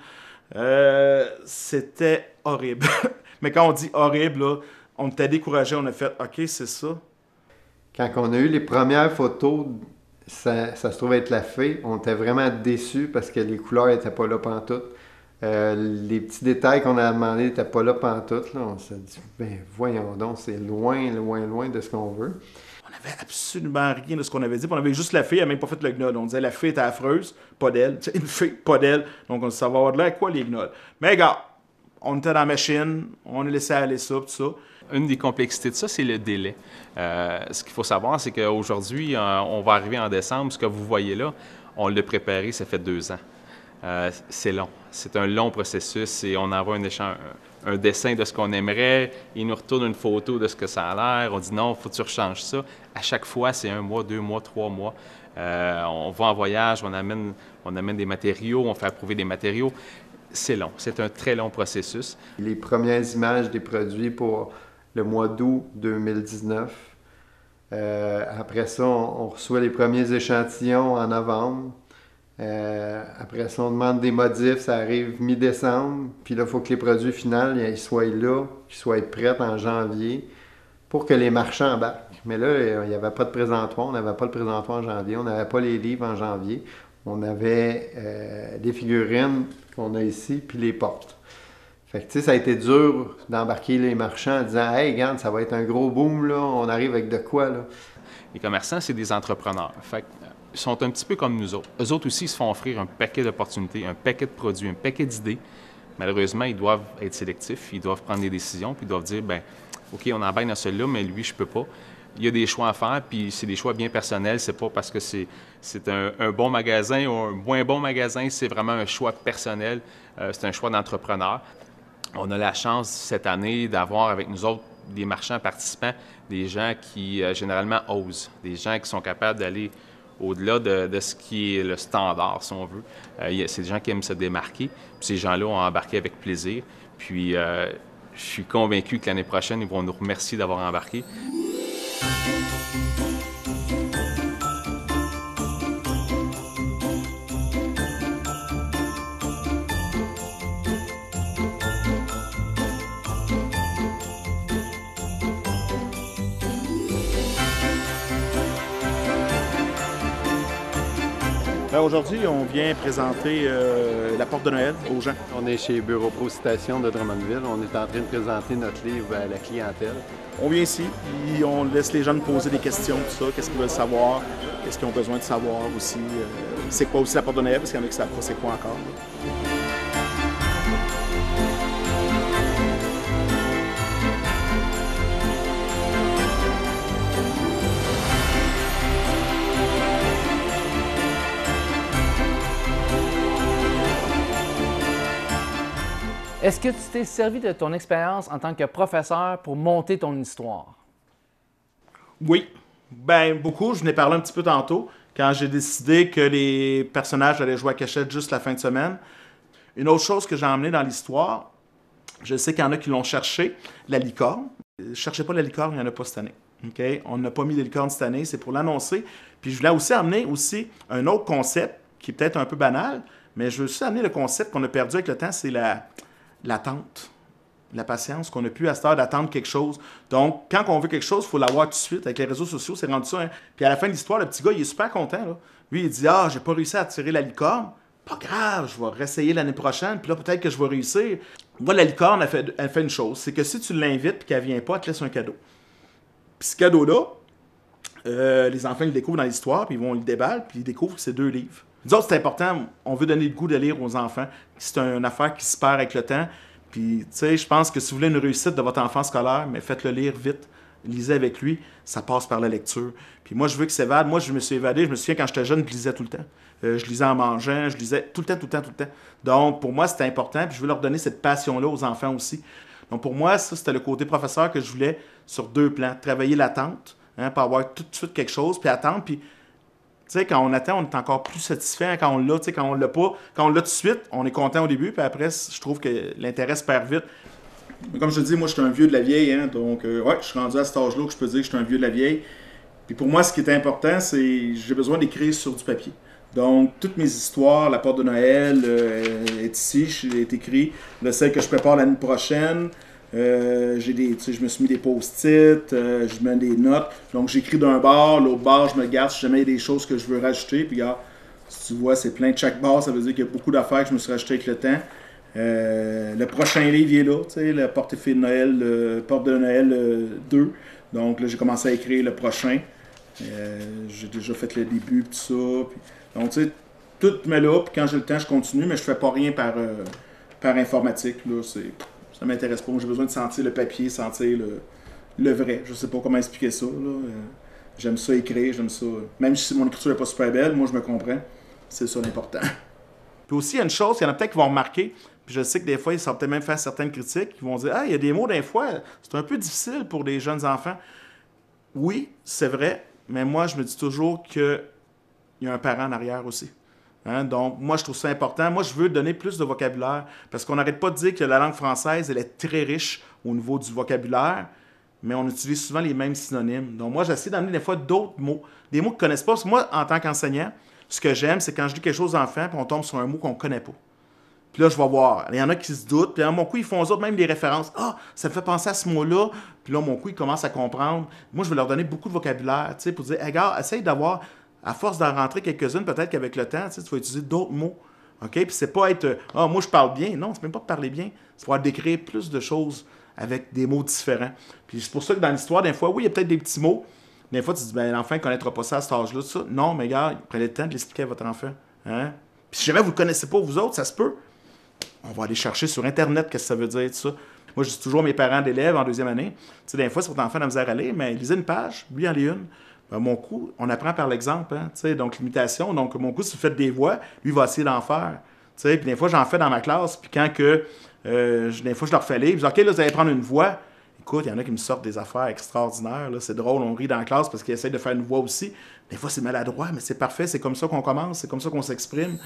C'était horrible. Mais quand on dit horrible, là, on était découragé, on a fait « OK, c'est ça ». Quand on a eu les premières photos, ça se trouve être la fée, on était vraiment déçus parce que les couleurs n'étaient pas là pantoute. Les petits détails qu'on a demandé n'étaient pas là pantoute. Là. On s'est dit « Ben voyons donc, c'est loin, loin, loin de ce qu'on veut ». On n'avait absolument rien de ce qu'on avait dit. On avait juste la fée, elle n'a même pas fait le gnoll. On disait la fée était affreuse, pas d'elle. Une fée, pas d'elle. Donc on savait avoir de l'air quoi les gnolls. Mais regarde, on était dans la machine, on a laissé aller ça, tout ça. Une des complexités de ça, c'est le délai. Ce qu'il faut savoir, c'est qu'aujourd'hui, on va arriver en décembre. Ce que vous voyez là, on l'a préparé, ça fait 2 ans. C'est long. C'est un long processus et on envoie un dessin de ce qu'on aimerait. Il nous retourne une photo de ce que ça a l'air. On dit non, il faut que tu rechanges ça. À chaque fois, c'est 1 mois, 2 mois, 3 mois. On va en voyage, on amène des matériaux, on fait approuver des matériaux. C'est long. C'est un très long processus. Les premières images des produits pour le mois d'août 2019. Après ça, on reçoit les premiers échantillons en novembre. Après ça, on demande des modifs, ça arrive mi-décembre. Puis là, il faut que les produits finaux ils soient là, qu'ils soient prêts en janvier. pour que les marchands embarquent. Mais là, il n'y avait pas de présentoir, on n'avait pas le présentoir en janvier, on n'avait pas les livres en janvier, on avait des figurines qu'on a ici, puis les portes. Fait que, tu sais, ça a été dur d'embarquer les marchands en disant « Hey, regarde, ça va être un gros boom, là, on arrive avec de quoi, là? » Les commerçants, c'est des entrepreneurs. Fait ils sont un petit peu comme nous autres. Eux autres aussi, ils se font offrir un paquet d'opportunités, un paquet de produits, un paquet d'idées. Malheureusement, ils doivent être sélectifs, ils doivent prendre des décisions, puis ils doivent dire, ben, OK, on embarque dans celui-là, mais lui, je peux pas. Il y a des choix à faire, puis c'est des choix bien personnels. C'est pas parce que c'est un bon magasin ou un moins bon magasin, c'est vraiment un choix personnel. C'est un choix d'entrepreneur. On a la chance cette année d'avoir avec nous autres des marchands participants, des gens qui généralement osent, des gens qui sont capables d'aller au-delà de ce qui est le standard, si on veut. C'est des gens qui aiment se démarquer. Puis ces gens-là ont embarqué avec plaisir. Puis je suis convaincu que l'année prochaine, ils vont nous remercier d'avoir embarqué. Aujourd'hui, on vient présenter la porte de Noël aux gens. On est chez Bureau Pro Citation de Drummondville. On est en train de présenter notre livre à la clientèle. On vient ici, puis on laisse les gens nous poser des questions, tout ça. Qu'est-ce qu'ils veulent savoir, qu'est-ce qu'ils ont besoin de savoir aussi. C'est quoi aussi la porte de Noël, parce qu'il y en a qui ne savent pas c'est quoi encore. Là. Est-ce que tu t'es servi de ton expérience en tant que professeur pour monter ton histoire? Oui. Ben beaucoup. Je n'ai parlé un petit peu tantôt, quand j'ai décidé que les personnages allaient jouer à cachette juste la fin de semaine. Une autre chose que j'ai emmenée dans l'histoire, je sais qu'il y en a qui l'ont cherché, la licorne. Cherchez pas la licorne, il n'y en a pas cette année. Okay? On n'a pas mis de licorne cette année, c'est pour l'annoncer. Puis je voulais aussi amener un autre concept, qui est peut-être un peu banal, mais je veux aussi amener le concept qu'on a perdu avec le temps, c'est l'attente, la patience qu'on a pu à cette heure d'attendre quelque chose. Donc, quand on veut quelque chose, il faut l'avoir tout de suite. Avec les réseaux sociaux, c'est rendu ça. Hein? Puis à la fin de l'histoire, le petit gars, il est super content. Là. Lui, il dit « Ah, j'ai pas réussi à tirer la licorne. Pas grave, je vais réessayer l'année prochaine. Puis là, peut-être que je vais réussir. » Moi, la licorne, elle fait une chose. C'est que si tu l'invites et qu'elle vient pas, elle te laisse un cadeau. Puis ce cadeau-là, les enfants le découvrent dans l'histoire, puis ils vont le déballer, puis ils découvrent que c'est 2 livres. Nous autres, c'est important, on veut donner le goût de lire aux enfants. C'est une affaire qui se perd avec le temps. Puis, tu sais, je pense que si vous voulez une réussite de votre enfant scolaire, mais faites-le lire vite. Lisez avec lui, ça passe par la lecture. Puis moi, je veux qu'il s'évade. Moi, je me suis évadé. Je me souviens, quand j'étais jeune, je lisais tout le temps. Je lisais en mangeant, je lisais tout le temps. Donc, pour moi, c'était important. Puis je veux leur donner cette passion-là aux enfants aussi. Donc, pour moi, ça, c'était le côté professeur que je voulais sur 2 plans. Travailler l'attente, hein, pour avoir tout de suite quelque chose, puis attendre. Puis, tu sais, quand on attend, on est encore plus satisfait quand on l'a. Tu sais, quand on l'a pas, quand on l'a tout de suite, on est content au début, puis après, je trouve que l'intérêt se perd vite. Mais comme je te dis, moi, je suis un vieux de la vieille, hein, donc, ouais, je suis rendu à cet âge-là que je peux dire que je suis un vieux de la vieille. Puis pour moi, ce qui est important, c'est j'ai besoin d'écrire sur du papier. Donc, toutes mes histoires, la porte de Noël est ici, est écrit. Celle que je prépare l'année prochaine, je me suis mis des post-it, je mets des notes. Donc, j'écris d'un bord, l'autre bord, je me garde si jamais il y a des choses que je veux rajouter. Puis, regarde, si tu vois, c'est plein de chaque bord, ça veut dire qu'il y a beaucoup d'affaires que je me suis rajoutées avec le temps. Le prochain livre, il est là, tu sais, la porte de Noël, porte de Noël 2. Donc, là, j'ai commencé à écrire le prochain. J'ai déjà fait le début, tout ça. Puis, donc, tu sais, tout me là, puis quand j'ai le temps, je continue, mais je fais pas rien par informatique. Là, ça m'intéresse pas. J'ai besoin de sentir le papier, sentir le vrai. Je sais pas comment expliquer ça. Là. J'aime ça écrire, j'aime ça. Même si mon écriture n'est pas super belle, moi, je me comprends. C'est ça l'important. Puis aussi, il y a une chose, il y en a peut-être qui vont remarquer, puis je sais que des fois, ils sont peut-être même faire certaines critiques, ils vont dire « Ah, il y a des mots, des fois, c'est un peu difficile pour les jeunes enfants. » Oui, c'est vrai, mais moi, je me dis toujours qu'il y a un parent en arrière aussi. Hein? Donc, moi, je trouve ça important. Moi, je veux donner plus de vocabulaire, parce qu'on n'arrête pas de dire que la langue française, elle est très riche au niveau du vocabulaire, mais on utilise souvent les mêmes synonymes. Donc, moi, j'essaie d'amener des fois d'autres mots, des mots qu'ils ne connaissent pas. Parce que moi, en tant qu'enseignant, ce que j'aime, c'est quand je dis quelque chose aux enfants, puis on tombe sur un mot qu'on ne connaît pas. Puis là, je vais voir. Il y en a qui se doutent. Puis là, mon coup, ils font eux autres même des références. Ah, ça me fait penser à ce mot-là. Puis là, mon coup, ils commencent à comprendre. Moi, je vais leur donner beaucoup de vocabulaire, tu sais, pour dire, hey, gars, essaye d'avoir, à force d'en rentrer quelques-unes, peut-être qu'avec le temps, tu sais, tu vas utiliser d'autres mots. OK? Puis c'est pas être, ah, moi, je parle bien. Non, c'est même pas de parler bien. C'est pouvoir décrire plus de choses avec des mots différents. Puis c'est pour ça que dans l'histoire, des fois, oui, il y a peut-être des petits mots. Des fois, tu te dis, ben, l'enfant ne connaîtra pas ça à cet âge-là, ça. Non, mais gars, prenez le temps de l'expliquer à votre enfant. Hein? Puis si jamais vous ne le connaissez pas, vous autres, ça se peut. On va aller chercher sur Internet qu'est-ce que ça veut dire, tout ça. Moi, je dis toujours à mes parents d'élèves en deuxième année, tu sais, des fois, si votre enfant a de la misère à lire, mais lisez une page, lui en lit une. Ben, mon coup, on apprend par l'exemple, hein, tu sais, donc l'imitation. Donc, mon coup, si vous faites des voix, lui va essayer d'en faire. Tu sais, puis des fois, j'en fais dans ma classe, puis quand que, des fois, je leur fais lire, je dis, OK, là, vous allez prendre une voix. Écoute, il y en a qui me sortent des affaires extraordinaires, là. C'est drôle, on rit dans la classe parce qu'ils essayent de faire une voix aussi. Des fois, c'est maladroit, mais c'est parfait, c'est comme ça qu'on commence, c'est comme ça qu'on s'exprime.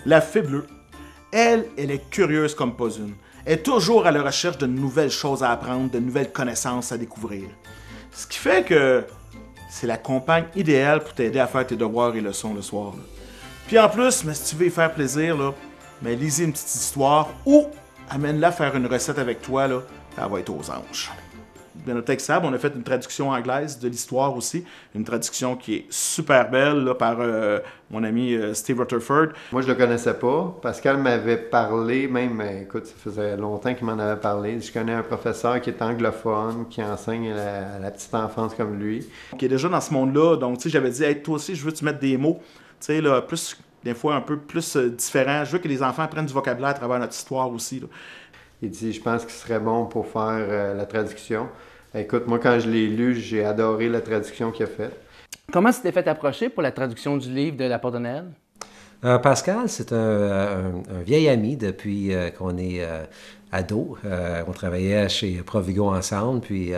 La fée bleue, elle est curieuse comme pas une. Elle est toujours à la recherche de nouvelles choses à apprendre, de nouvelles connaissances à découvrir. Ce qui fait que c'est la compagne idéale pour t'aider à faire tes devoirs et leçons le soir. Là. Puis en plus, mais si tu veux y faire plaisir, là, mais lisez une petite histoire ou amène-la faire une recette avec toi, là, elle va être aux anges. Dans notre texte Sab, on a fait une traduction anglaise de l'histoire aussi, une traduction qui est super belle là, par mon ami Steve Rutherford. Moi, je le connaissais pas. Pascal m'avait parlé, même, écoute, ça faisait longtemps qu'il m'en avait parlé. Je connais un professeur qui est anglophone, qui enseigne à la petite enfance comme lui. Qui est déjà dans ce monde-là, donc tu sais, j'avais dit, hey, toi aussi, je veux que tu mettes des mots, tu sais, là, plus, des fois un peu plus différents. Je veux que les enfants apprennent du vocabulaire à travers notre histoire aussi. Là. Il dit, je pense qu'il serait bon pour faire la traduction. Écoute, moi, quand je l'ai lu, j'ai adoré la traduction qu'il a faite. Comment tu t'es fait approcher pour la traduction du livre de La Porte de Noël? Pascal, c'est un vieil ami depuis qu'on est ado. On travaillait chez Provigo ensemble, puis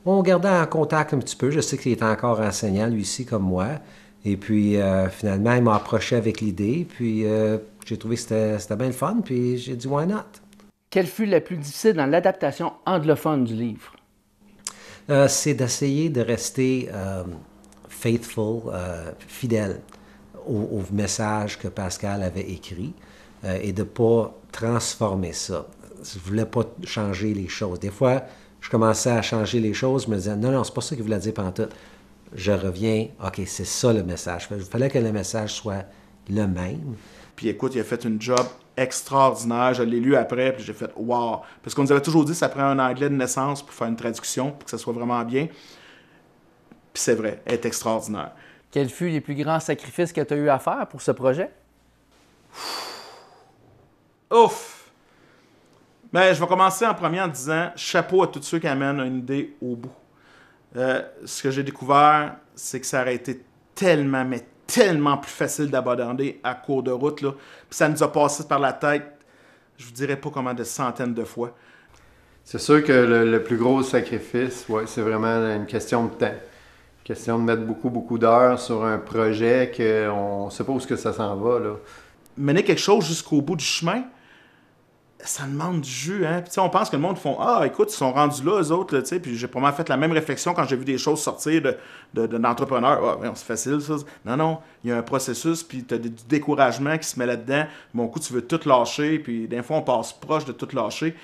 on gardait en contact un petit peu. Je sais qu'il est encore enseignant, lui aussi, comme moi. Et puis, finalement, il m'a approché avec l'idée, puis j'ai trouvé que c'était bien le fun, puis j'ai dit « why not ». Quelle fut la plus difficile dans l'adaptation anglophone du livre? C'est d'essayer de rester faithful, fidèle au message que Pascal avait écrit et de ne pas transformer ça. Je ne voulais pas changer les choses. Des fois, je commençais à changer les choses, je me disais, non, c'est pas ça qu'il voulait dire pantoute. Je reviens, OK, c'est ça le message. Il fallait que le message soit le même. Puis écoute, il a fait une job extraordinaire. Je l'ai lu après, puis j'ai fait « wow ». Parce qu'on nous avait toujours dit que ça prend un anglais de naissance pour faire une traduction, pour que ça soit vraiment bien. Puis c'est vrai, elle est extraordinaire. Quels furent les plus grands sacrifices que tu as eu à faire pour ce projet? Ouf! Ben, je vais commencer en premier en disant chapeau à tous ceux qui amènent une idée au bout. Ce que j'ai découvert, c'est que ça aurait été tellement, mais tellement plus facile d'aborder à court de route. Là. Puis ça nous a passé par la tête, je vous dirais pas comment, de centaines de fois. C'est sûr que le plus gros sacrifice, ouais, c'est vraiment une question de temps. Une question de mettre beaucoup d'heures sur un projet qu'on ne sait pas où ça s'en va. Là. Mener quelque chose jusqu'au bout du chemin, ça demande du jus, hein. Puis, on pense que le monde font « Ah, écoute, ils sont rendus là, eux autres, tu sais. » Puis j'ai probablement fait la même réflexion quand j'ai vu des choses sortir d'entrepreneurs. Ah, c'est facile, ça. Non, il y a un processus, puis tu as du découragement qui se met là-dedans. Bon coup, tu veux tout lâcher, puis des fois, on passe proche de tout lâcher.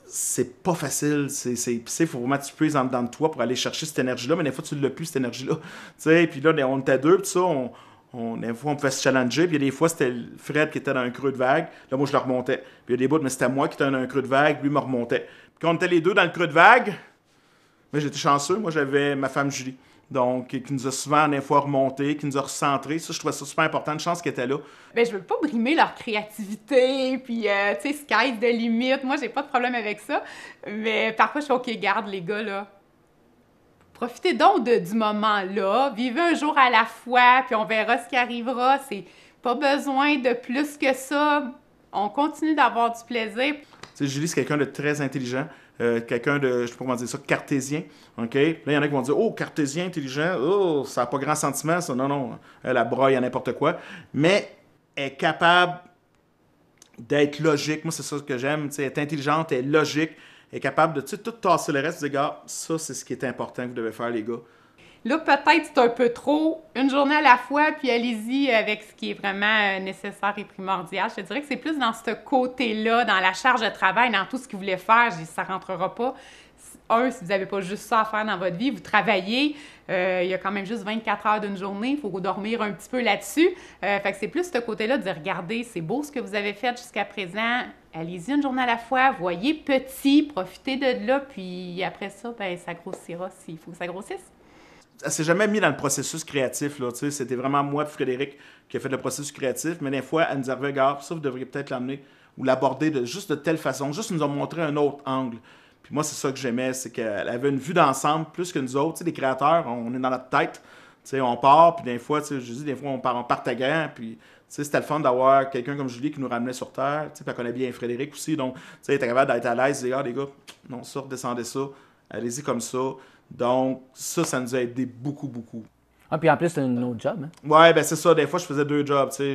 C'est pas facile. Il faut vraiment que tu puisses en dedans de toi pour aller chercher cette énergie-là, mais des fois, tu ne l'as plus, cette énergie-là. Tu sais, puis là, on était deux, puis ça, des fois, on pouvait se challenger, puis des fois, c'était Fred qui était dans un creux de vague. Là, moi, je le remontais. Puis il y a des bouts, mais c'était moi qui étais dans un creux de vague, lui me remontait. Puis quand on était les deux dans le creux de vague, mais j'étais chanceux. Moi, j'avais ma femme Julie, donc qui nous a souvent, des fois, remonté, qui nous a recentré. Ça, je trouvais ça super important. Une chance qu'elle était là. Ben, je veux pas brimer leur créativité, puis, tu sais, sky's the limit. Moi, j'ai pas de problème avec ça. Mais parfois, je fais OK, garde, les gars, là. Profitez donc du moment-là, vivez un jour à la fois, puis on verra ce qui arrivera. C'est pas besoin de plus que ça. On continue d'avoir du plaisir. Tu sais, Julie, c'est quelqu'un de très intelligent, quelqu'un de, je sais pas comment dire ça, cartésien. OK? Là, il y en a qui vont dire « Oh, cartésien, intelligent, oh, ça n'a pas grand sentiment, ça. » Non, elle a broye à n'importe quoi. Mais elle est capable d'être logique. Moi, c'est ça que j'aime. Tu sais, elle est intelligente, elle est logique. Est capable de tout tasser le reste, de dire, gars, ça, c'est ce qui est important que vous devez faire, les gars. Là, peut-être c'est un peu trop, une journée à la fois, puis allez-y avec ce qui est vraiment nécessaire et primordial. Je te dirais que c'est plus dans ce côté-là, dans la charge de travail, dans tout ce que vous voulez faire, je dis, ça rentrera pas. Si vous n'avez pas juste ça à faire dans votre vie, vous travaillez, il y a quand même juste 24 heures d'une journée, il faut dormir un petit peu là-dessus. Fait que c'est plus ce côté-là de dire, regardez, c'est beau ce que vous avez fait jusqu'à présent, allez-y une journée à la fois, voyez petit, profitez de là, puis après ça, ben ça grossira s'il faut que ça grossisse. Elle s'est jamais mis dans le processus créatif, là, tu sais, c'était vraiment moi et Frédéric qui a fait le processus créatif, mais des fois, elle nous disait, regarde, ça, vous devriez peut-être l'amener ou l'aborder juste de telle façon, juste nous a montré un autre angle. Puis moi, c'est ça que j'aimais, c'est qu'elle avait une vue d'ensemble plus que nous autres. Tu sais, les créateurs, on est dans notre tête. Tu sais, on part, puis des fois, tu sais, je dis, des fois, on part en partagant, puis tu sais, c'était le fun d'avoir quelqu'un comme Julie qui nous ramenait sur Terre. Tu sais, puis elle connaît bien Frédéric aussi, donc, tu sais, elle était capable d'être à l'aise, et dire, ah, les gars, non, ça, redescendez ça, allez-y comme ça. Donc, ça nous a aidé beaucoup, beaucoup. Ah, puis en plus, c'est un autre job, hein? Ouais, ben c'est ça. Des fois, je faisais 2 jobs, tu sais,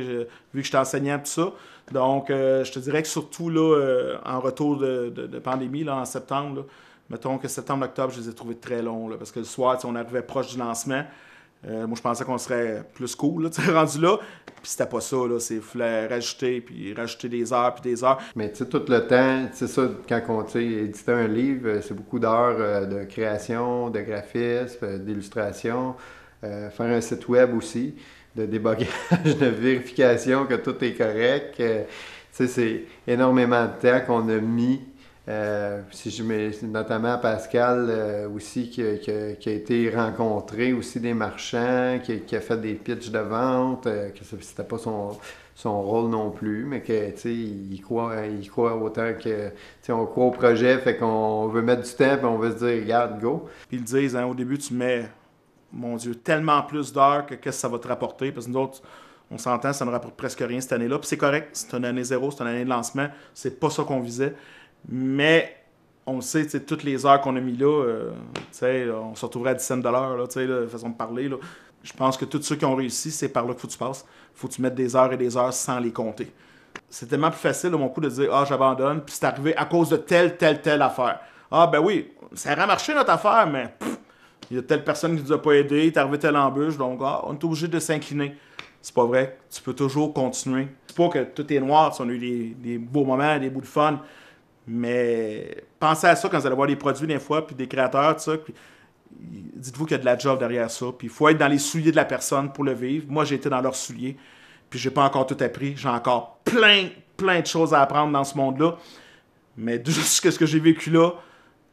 vu que j'étais enseignant et tout ça. Donc, je te dirais que surtout, là, en retour de pandémie, là, en septembre, là, mettons que septembre-octobre, je les ai trouvés très longs, là, parce que le soir, tu sais, on arrivait proche du lancement. Moi, je pensais qu'on serait plus cool, là, tu sais, rendu là. Puis c'était pas ça, là. Il fallait rajouter des heures, puis des heures. Mais tu sais, tout le temps, c'est ça, quand on édite un livre, c'est beaucoup d'heures de création, de graphisme, d'illustration. Faire un site web aussi, de débogage, de vérification que tout est correct. Tu sais, c'est énormément de temps qu'on a mis. Si je mets notamment Pascal aussi qui a été rencontré aussi des marchands, qui a fait des pitchs de vente, que c'était pas son rôle non plus, mais que tu sais, il croit autant que tu sais, on croit au projet, fait qu'on veut mettre du temps, puis on veut se dire regarde, go. Puis ils le disent, hein, au début, tu mets, mon Dieu, tellement plus d'heures que qu'est-ce que ça va te rapporter, parce que nous autres, on s'entend, ça ne rapporte presque rien cette année-là. Puis c'est correct, c'est une année zéro, c'est une année de lancement, c'est pas ça qu'on visait. Mais on le sait, toutes les heures qu'on a mis là, on se retrouverait à 17 $, là, façon de parler. Là. Je pense que tous ceux qui ont réussi, c'est par là qu'il faut que tu passes. Il faut que tu mettes des heures et des heures sans les compter. C'est tellement plus facile, à mon coup, de dire « Ah, j'abandonne », puis c'est arrivé à cause de telle affaire. Ah, ben oui, ça aurait marché notre affaire, mais il y a telle personne qui nous a pas aidé, il est arrivé telle embûche, donc on est obligé de s'incliner. C'est pas vrai, tu peux toujours continuer. C'est pas que tout est noir, on a eu des beaux moments, des bouts de fun, mais pensez à ça quand vous allez voir des produits des fois, puis des créateurs, tout ça, puis dites-vous qu'il y a de la job derrière ça, puis il faut être dans les souliers de la personne pour le vivre. Moi, j'ai été dans leurs souliers, puis j'ai pas encore tout appris, j'ai encore plein de choses à apprendre dans ce monde-là, mais juste ce que j'ai vécu là,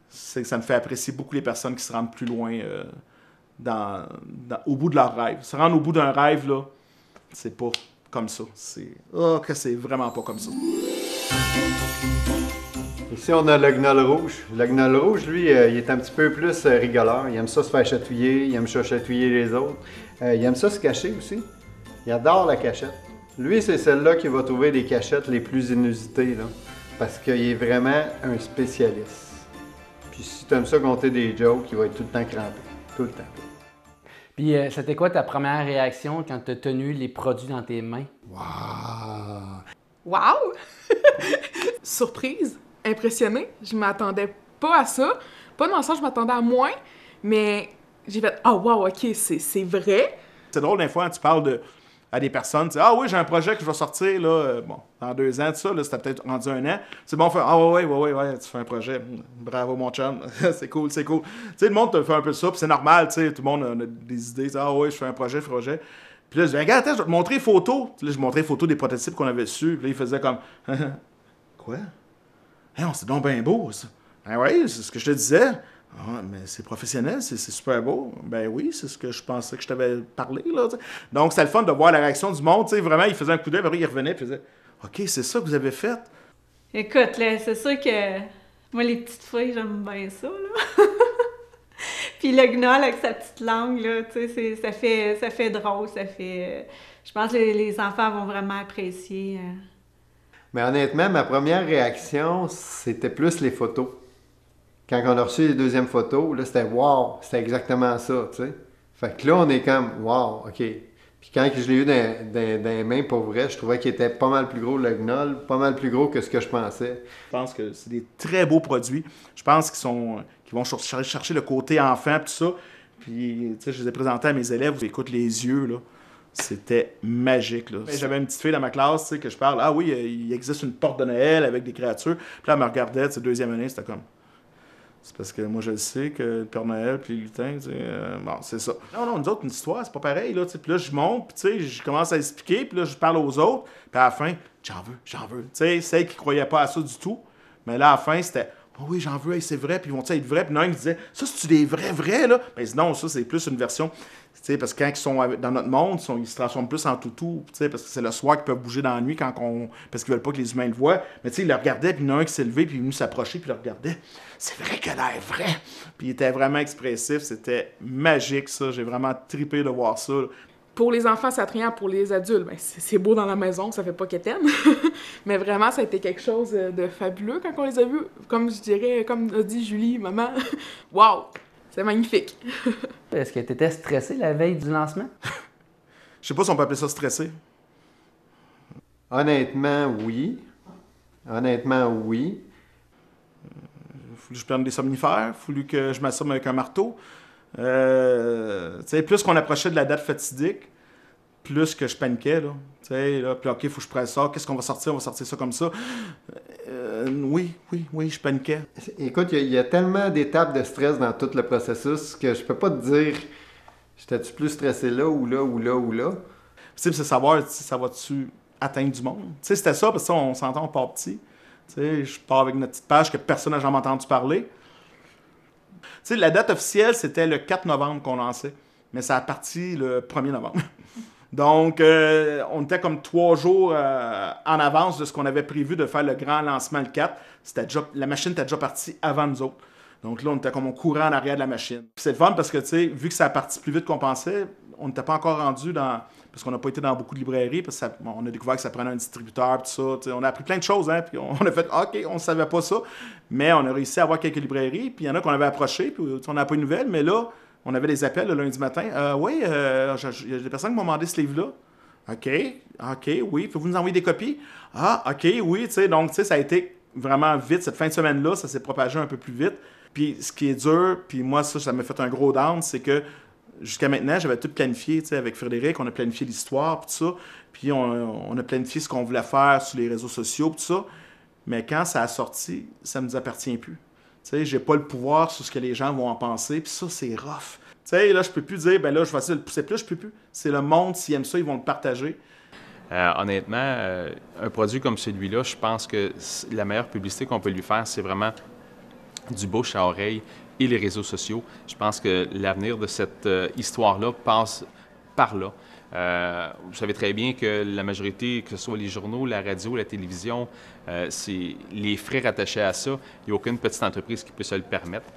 c'est que ça me fait apprécier beaucoup les personnes qui se rendent plus loin au bout de leur rêve. Se rendre au bout d'un rêve, là, c'est pas comme ça. Que c'est vraiment pas comme ça. Ici, on a le Gnoll rouge. Le Gnoll rouge, lui, il est un petit peu plus rigoleur. Il aime ça se faire chatouiller, il aime ça chatouiller les autres. Il aime ça se cacher aussi. Il adore la cachette. Lui, c'est celle-là qui va trouver les cachettes les plus inusitées, là, parce qu'il est vraiment un spécialiste. Puis si tu aimes ça compter des jokes, il va être tout le temps crampé. Tout le temps. Puis c'était quoi ta première réaction quand tu as tenu les produits dans tes mains? Wow! Surprise, impressionnée. Je m'attendais pas à ça. Pas dans le sens, je m'attendais à moins, mais j'ai fait « Ah, wow, OK, c'est vrai! » C'est drôle, des fois, hein, tu parles à des personnes, tu dis « Ah oui, j'ai un projet que je vais sortir, là, dans 2 ans, tout ça, là, c'était peut-être rendu 1 an. » C'est bon, ah ouais, tu fais un projet. Bravo, mon chum. c'est cool. Tu sais, le monde te fait un peu ça, puis c'est normal, tu sais, tout le monde a des idées. Ah ouais, je fais un projet. Puis là, je dis, regarde, attends, je vais te montrer les photos. Puis là, je montrais les photos des prototypes qu'on avait su. Puis là, il faisait comme, quoi? C'est donc bien beau, ça. Ben oui, c'est ce que je te disais. Ah, mais c'est professionnel, c'est super beau. Ben oui, c'est ce que je pensais que je t'avais parlé, là. T'sais. Donc, c'était le fun de voir la réaction du monde. T'sais, vraiment, il faisait un coup d'œil, après, il revenait, puis il faisait OK, c'est ça que vous avez fait. Écoute, là, c'est sûr que moi, les petites feuilles, j'aime bien ça, là. Puis le gnoll avec sa petite langue, là, tu sais, ça fait drôle, je pense que les enfants vont vraiment apprécier. Mais honnêtement, ma première réaction, c'était plus les photos. Quand on a reçu les deuxièmes photos, là, c'était « wow », c'était exactement ça, tu sais. Fait que là, on est comme « wow, OK ». Puis quand je l'ai eu dans les mains, pour vrai, je trouvais qu'il était pas mal plus gros, le gnoll, pas mal plus gros que ce que je pensais. Je pense que c'est des très beaux produits. Je pense qu'ils vont chercher le côté enfant, tout ça. Puis, tu sais, je les ai présentés à mes élèves. Écoute, les yeux, là, c'était magique, là. J'avais une petite fille dans ma classe, tu sais, que je parle. Ah oui, il existe une porte de Noël avec des créatures. Puis là, elle me regardait, tu sais, deuxième année, c'était comme... C'est parce que moi, je le sais que le Père Noël puis les lutins, tu sais, bon, c'est ça. Non, nous autres, une histoire, c'est pas pareil, là, tu sais. Puis là, je monte, puis tu sais, je commence à expliquer, puis là, je parle aux autres. Puis à la fin, j'en veux. Tu sais, celles qui croyaient pas à ça du tout. Mais là, à la fin, c'était... Oh oui, j'en veux, hey, c'est vrai, puis ils vont-tu être vrais? Puis non, ils disaient, ça, c'est-tu des vrais, là? Ben non, ça, c'est plus une version, tu sais, parce que quand ils sont dans notre monde, ils se transforment plus en toutou, tu sais, parce que c'est le soir qu'ils peuvent bouger dans la nuit parce qu'ils veulent pas que les humains le voient. Mais tu sais, ils le regardaient, puis il y en a un qui s'est levé, puis il est venu s'approcher, puis il le regardait. C'est vrai qu'elle a l'air vrai! Puis il était vraiment expressif, c'était magique, ça. J'ai vraiment trippé de voir ça, là. Pour les enfants, c'est attrayant. Pour les adultes, ben, c'est beau dans la maison, ça fait pas quétaine. Mais vraiment, ça a été quelque chose de fabuleux quand on les a vus. Comme je dirais, comme a dit Julie, maman, wow, c'est magnifique. Est-ce que tu étais stressé la veille du lancement? Je sais pas si on peut appeler ça stressé. Honnêtement, oui. Fallu que je prenne des somnifères, fallu que je m'assomme avec un marteau. Tu sais, plus qu'on approchait de la date fatidique, plus que je paniquais, là. Tu sais, là, puis OK, il faut que je prenne ça. Qu'est-ce qu'on va sortir? On va sortir ça comme ça. Oui, je paniquais. Écoute, il y a tellement d'étapes de stress dans tout le processus que je peux pas te dire j'étais-tu plus stressé là ou là ou là ou là. C'est savoir si ça va-tu atteindre du monde. Tu sais, c'était ça, parce que ça, on s'entend, on part petit. Tu sais, je pars avec notre petite page que personne n'a jamais entendu parler. Tu sais, la date officielle, c'était le 4 novembre qu'on lançait, mais ça a parti le 1er novembre. Donc, on était comme 3 jours en avance de ce qu'on avait prévu de faire le grand lancement le 4. La machine était déjà partie avant nous autres. Donc là, on était comme au courant en arrière de la machine. C'est le fun parce que, tu sais, vu que ça a parti plus vite qu'on pensait, on n'était pas encore rendu dans... Parce qu'on n'a pas été dans beaucoup de librairies, parce qu'on a découvert que ça prenait un distributeur, tout ça. T'sais, on a appris plein de choses, hein, puis on a fait « OK, on ne savait pas ça ». Mais on a réussi à avoir quelques librairies, puis il y en a qu'on avait approchées, puis on n'a pas eu de nouvelles, mais là, on avait des appels le lundi matin. Oui, il y a des personnes qui m'ont demandé ce livre-là. OK, oui, pouvez-vous nous envoyer des copies? Ah, OK, oui, tu sais, donc, tu sais, ça a été vraiment vite. Cette fin de semaine-là, ça s'est propagé un peu plus vite. Puis ce qui est dur, puis moi, ça m'a fait un gros down, c'est que jusqu'à maintenant, j'avais tout planifié, tu sais, avec Frédéric, on a planifié l'histoire, puis tout ça. Puis on a planifié ce qu'on voulait faire sur les réseaux sociaux, puis tout ça. Mais quand ça a sorti, ça ne nous appartient plus. Tu sais, j'ai pas le pouvoir sur ce que les gens vont en penser, puis ça, c'est rough. Tu sais, là, je peux plus dire, ben là, je vais essayer de le pousser plus, je peux plus. C'est le monde, s'ils aiment ça, ils vont le partager. Honnêtement, un produit comme celui-là, je pense que la meilleure publicité qu'on peut lui faire, c'est vraiment du bouche à oreille et les réseaux sociaux. Je pense que l'avenir de cette histoire-là passe par là. Vous savez très bien que la majorité, que ce soit les journaux, la radio, la télévision, c'est les frais rattachés à ça. Il n'y a aucune petite entreprise qui peut se le permettre.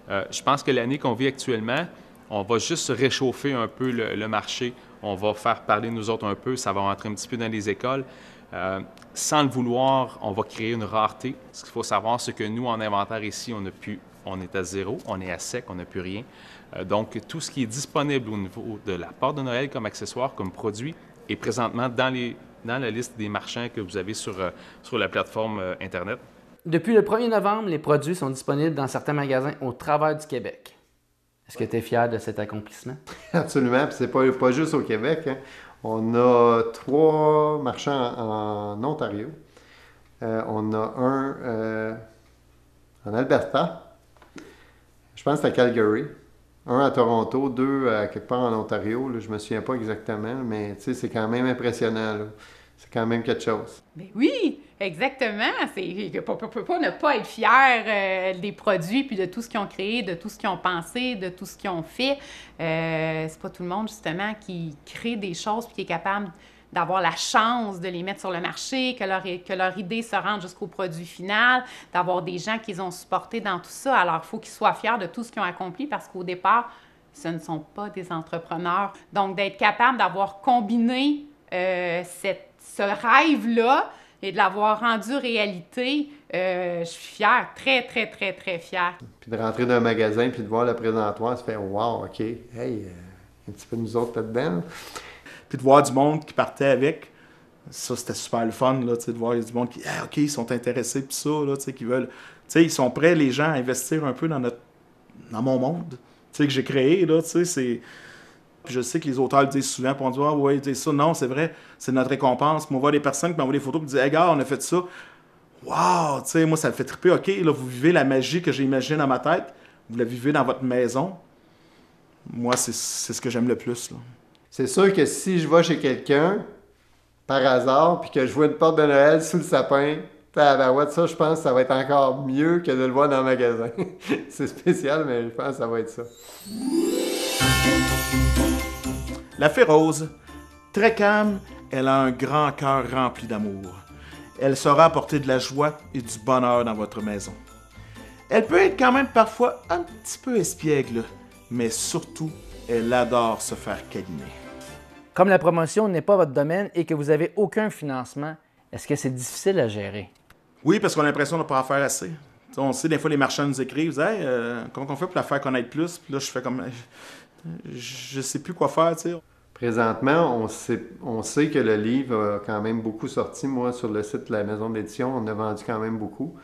Je pense que l'année qu'on vit actuellement, on va juste réchauffer un peu le marché. On va faire parler nous autres un peu. Ça va rentrer un petit peu dans les écoles. Sans le vouloir, on va créer une rareté. Ce qu'il faut savoir, c'est que nous, en inventaire ici, on est à zéro, on est à sec, on n'a plus rien. Donc, tout ce qui est disponible au niveau de la porte de Noël comme accessoire, comme produit, est présentement dans la liste des marchands que vous avez sur la plateforme Internet. Depuis le 1er novembre, les produits sont disponibles dans certains magasins au travers du Québec. Est-ce que tu es fier de cet accomplissement? Absolument, puis c'est pas juste au Québec, hein. On a 3 marchands en Ontario. On a un en Alberta. Je pense que c'est à Calgary. Un à Toronto, 2 à quelque part en Ontario. Là, je me souviens pas exactement, mais c'est quand même impressionnant, là. C'est quand même quelque chose. Ben oui, exactement. On peut pas ne pas être fier des produits, puis de tout ce qu'ils ont créé, de tout ce qu'ils ont pensé, de tout ce qu'ils ont fait. C'est pas tout le monde, justement, qui crée des choses puis qui est capable d'avoir la chance de les mettre sur le marché, que leur idée se rende jusqu'au produit final, d'avoir des gens qu'ils ont supportés dans tout ça. Alors, il faut qu'ils soient fiers de tout ce qu'ils ont accompli parce qu'au départ, ce ne sont pas des entrepreneurs. Donc, d'être capable d'avoir combiné ce rêve-là et de l'avoir rendu réalité, je suis fière, très, très, très, très fière. Puis de rentrer dans un magasin puis de voir le présentoir, ça fait « wow, OK, hey, un petit peu nous autres là-dedans ». Puis de voir du monde qui partait avec, ça, c'était super le fun, là, de voir du monde qui, OK, ils sont intéressés, puis ça, là, qui veulent... Ils sont prêts, les gens, à investir un peu dans mon monde. sais, que j'ai créé, là, tu sais, c'est... Puis je sais que les auteurs le disent souvent, puis on dit « Ah ouais, c'est ça, non, c'est vrai, c'est notre récompense. » Puis on voit des personnes qui m'envoient des photos, puis disent « Hey, gars, on a fait ça. » Wow, tu sais, moi, ça me fait triper. OK, là, vous vivez la magie que j'ai imaginée dans ma tête. Vous la vivez dans votre maison. Moi, c'est ce que j'aime le plus, là. C'est sûr que si je vais chez quelqu'un, par hasard, puis que je vois une porte de Noël sous le sapin, tabarouette, ça, je pense que ça va être encore mieux que de le voir dans le magasin. C'est spécial, mais je pense que ça va être ça. La fée Rose, très calme, elle a un grand cœur rempli d'amour. Elle saura apporter de la joie et du bonheur dans votre maison. Elle peut être quand même parfois un petit peu espiègle, mais surtout, elle adore se faire câliner. Comme la promotion n'est pas votre domaine et que vous n'avez aucun financement, est-ce que c'est difficile à gérer? Oui, parce qu'on a l'impression de ne pas en faire assez. T'sais, on sait, des fois, les marchands nous écrivent « Hey, comment on fait pour la faire connaître plus? » Puis là, je fais comme... Je sais plus quoi faire, tu sais. Présentement, on sait que le livre a quand même beaucoup sorti. Moi, sur le site de la maison d'édition, on a vendu quand même beaucoup.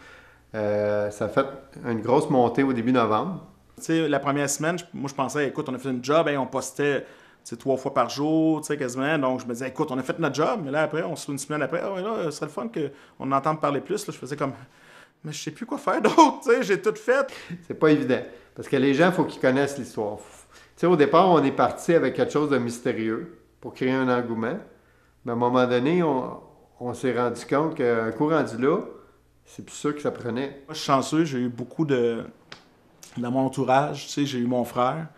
Ça a fait une grosse montée au début novembre. Tu sais, la première semaine, moi, je pensais, écoute, on a fait une job, on postait 3 fois par jour, tu sais, quasiment. Donc, je me disais, écoute, on a fait notre job, mais là, après, on se fait une semaine après, ah ouais, là, ce serait le fun qu'on entende parler plus. Là, je faisais comme, mais je sais plus quoi faire d'autre, tu sais, j'ai tout fait. C'est pas évident, parce que les gens, il faut qu'ils connaissent l'histoire. Tu sais, au départ, on est parti avec quelque chose de mystérieux pour créer un engouement. Mais à un moment donné, on s'est rendu compte qu'un coup rendu là, c'est plus sûr que ça prenait. Moi, je suis chanceux, j'ai eu beaucoup dans mon entourage, tu sais, j'ai eu mon frère.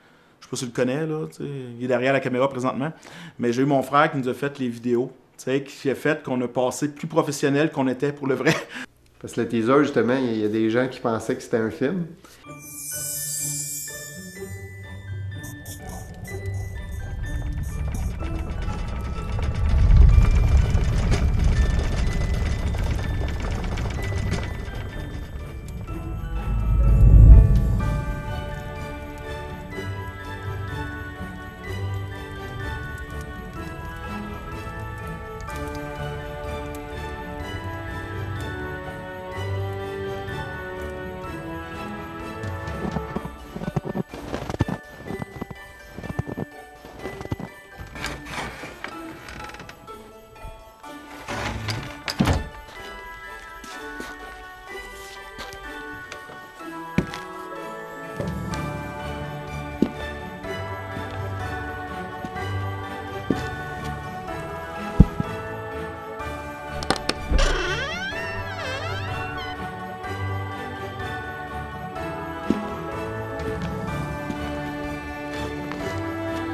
Je sais pas si tu le connais, là, tu sais, il est derrière la caméra présentement. Mais j'ai eu mon frère qui nous a fait les vidéos, tu sais, qui a fait qu'on a passé plus professionnel qu'on était pour le vrai. Parce que le teaser, justement, il y a des gens qui pensaient que c'était un film.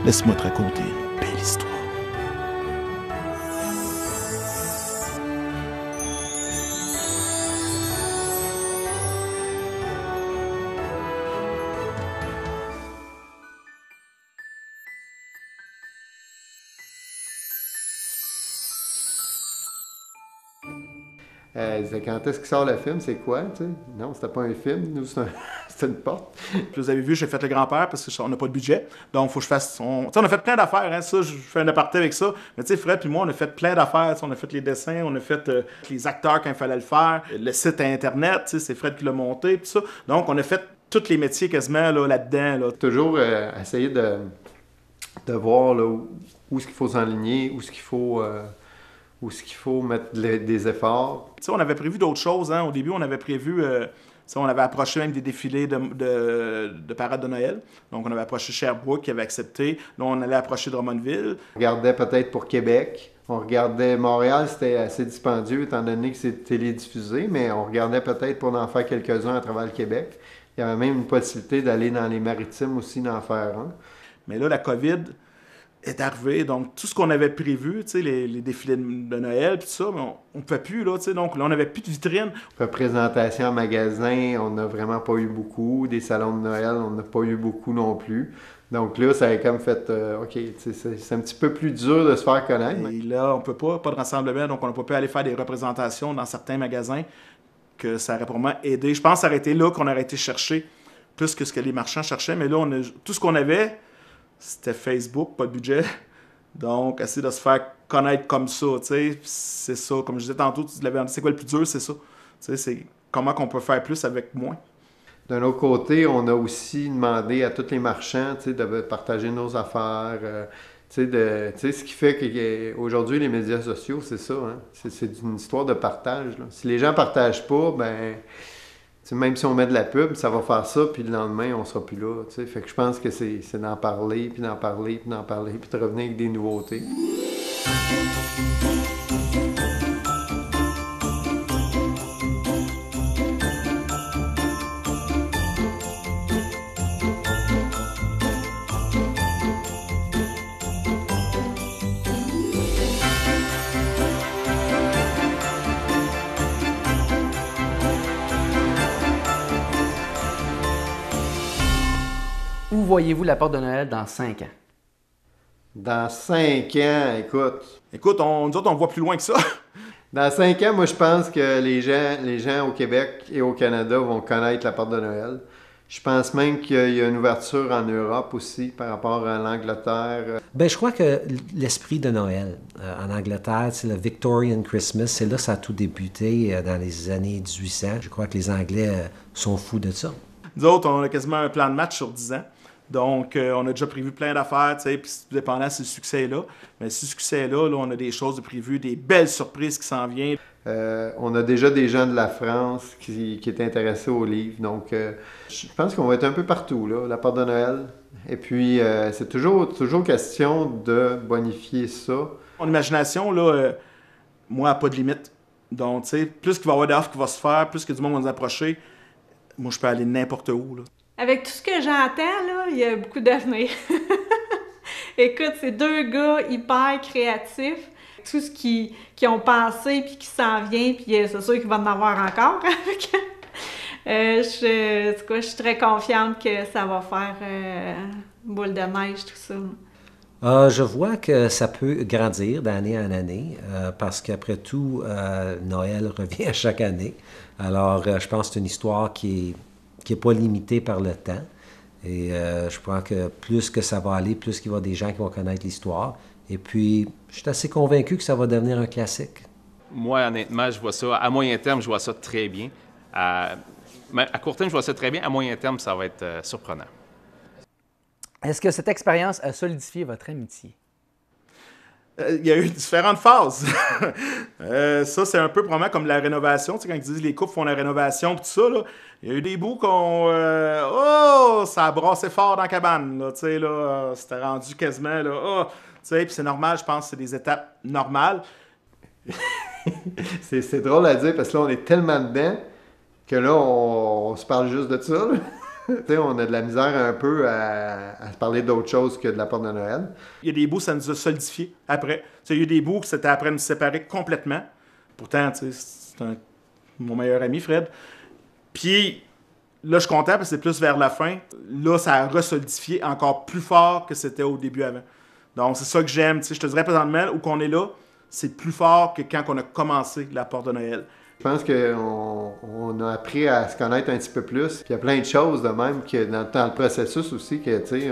Laisse-moi te raconter une belle histoire. Quand est-ce qu'il sort le film? C'est quoi, tu sais? Non, c'était pas un film. Nous, c'était une porte. Puis vous avez vu, j'ai fait le grand-père parce qu'on n'a pas de budget. Donc, il faut que je fasse... On a fait plein d'affaires, hein, ça, je fais un aparté avec ça. Mais tu sais, Fred puis moi, on a fait plein d'affaires. On a fait les dessins, on a fait les acteurs quand il fallait le faire, le site Internet, tu sais, c'est Fred qui l'a monté, puis ça. Donc, on a fait tous les métiers quasiment là-dedans. Là. Toujours essayer de voir là, où est-ce qu'il faut s'enligner, où est-ce qu'il faut mettre des efforts. Tu sais, on avait prévu d'autres choses. Hein. Au début, on avait prévu... on avait approché même des défilés de parade de Noël. Donc, on avait approché Sherbrooke qui avait accepté. Là, on allait approcher Drummondville. On regardait peut-être pour Québec. On regardait Montréal, c'était assez dispendieux étant donné que c'est télédiffusé, mais on regardait peut-être pour en faire quelques-uns à travers le Québec. Il y avait même une possibilité d'aller dans les maritimes aussi, d'en faire un. Mais là, la COVID est arrivée. Donc, tout ce qu'on avait prévu, tu sais, les défilés de Noël, puis tout ça, mais on ne pouvait plus, là, tu sais. Donc, là, on n'avait plus de vitrine. Présentation en magasin, on n'a vraiment pas eu beaucoup. Des salons de Noël, on n'a pas eu beaucoup non plus. Donc là, ça a comme fait, OK, c'est un petit peu plus dur de se faire connaître. Et là, on peut pas de rassemblement, donc on n'a pas pu aller faire des représentations dans certains magasins, que ça aurait probablement aidé. Je pense que ça aurait été là qu'on aurait été chercher plus que ce que les marchands cherchaient, mais là, tout ce qu'on avait, c'était Facebook, pas de budget. Donc, essayer de se faire connaître comme ça, tu sais, c'est ça. Comme je disais tantôt, tu l'avais dit, c'est quoi le plus dur, c'est ça. Tu sais, c'est comment qu'on peut faire plus avec moins. D'un autre côté, on a aussi demandé à tous les marchands, tu sais, de partager nos affaires. Tu sais, ce qui fait qu'aujourd'hui, les médias sociaux, c'est ça, hein? C'est une histoire de partage, là. Si les gens partagent pas, ben, tu sais, même si on met de la pub, ça va faire ça, puis le lendemain, on sera plus là, tu sais. Fait que je pense que c'est d'en parler, puis d'en parler, puis d'en parler, puis de revenir avec des nouveautés. Où voyez-vous la porte de Noël dans 5 ans? Dans 5 ans, écoute, Écoute, nous autres, on voit plus loin que ça. dans 5 ans, moi, je pense que les gens au Québec et au Canada vont connaître la porte de Noël. Je pense même qu'il y a une ouverture en Europe aussi par rapport à l'Angleterre. Ben, je crois que l'esprit de Noël en Angleterre, c'est le Victorian Christmas. C'est là que ça a tout débuté dans les années 1800. Je crois que les Anglais sont fous de ça. Nous autres, on a quasiment un plan de match sur 10 ans. Donc, on a déjà prévu plein d'affaires, tu sais, puis tout dépendant si le succès est là. Mais si le succès est là, on a des choses de prévues, des belles surprises qui s'en viennent. On a déjà des gens de la France qui étaient intéressés au livre. Donc, je pense qu'on va être un peu partout, là, la porte de Noël. Et puis, c'est toujours question de bonifier ça. Mon imagination, là, moi, n'a pas de limite. Donc, tu sais, plus qu'il va y avoir d'offres qui vont se faire, plus que du monde va nous approcher, moi, je peux aller n'importe où, là. Avec tout ce que j'entends, là, il y a beaucoup d'avenir. Écoute, c'est deux gars hyper créatifs. Tout ce qu'ils ont pensé puis qui s'en vient, puis c'est sûr qu'ils vont en avoir encore. Je suis très confiante que ça va faire boule de neige, tout ça. Je vois que ça peut grandir d'année en année, parce qu'après tout, Noël revient à chaque année. Alors, je pense que c'est une histoire qui est pas limitée par le temps. Et je crois que plus que ça va aller, plus qu'il va y avoir des gens qui vont connaître l'histoire. Et puis, je suis assez convaincu que ça va devenir un classique. Moi, honnêtement, je vois ça, à moyen terme, je vois ça très bien. À court terme, je vois ça très bien. À moyen terme, ça va être surprenant. Est-ce que cette expérience a solidifié votre amitié? Il y a eu différentes phases. Ça, c'est un peu probablement comme la rénovation. Tu sais, quand ils disent les couples font la rénovation, tout ça, là, il y a eu des bouts ça a brassé fort dans la cabane. Là, tu sais, là, c'était rendu quasiment, là, tu sais, puis c'est normal, je pense que c'est des étapes normales. C'est drôle à dire parce que là, on est tellement dedans que là, on se parle juste de ça, là. On a de la misère un peu à se parler d'autre chose que de la porte de Noël. Il y a des bouts, ça nous a solidifié après. Il y a eu des bouts que c'était après nous séparer complètement. Pourtant, c'est mon meilleur ami, Fred. Puis là, je suis content parce que c'est plus vers la fin. Là, ça a resolidifié encore plus fort que c'était au début avant. Donc, c'est ça que j'aime. Je te dirais présentement, où qu'on est là, c'est plus fort que quand on a commencé la porte de Noël. Je pense qu'on a appris à se connaître un petit peu plus. Puis il y a plein de choses de même que dans le processus aussi que, tu sais,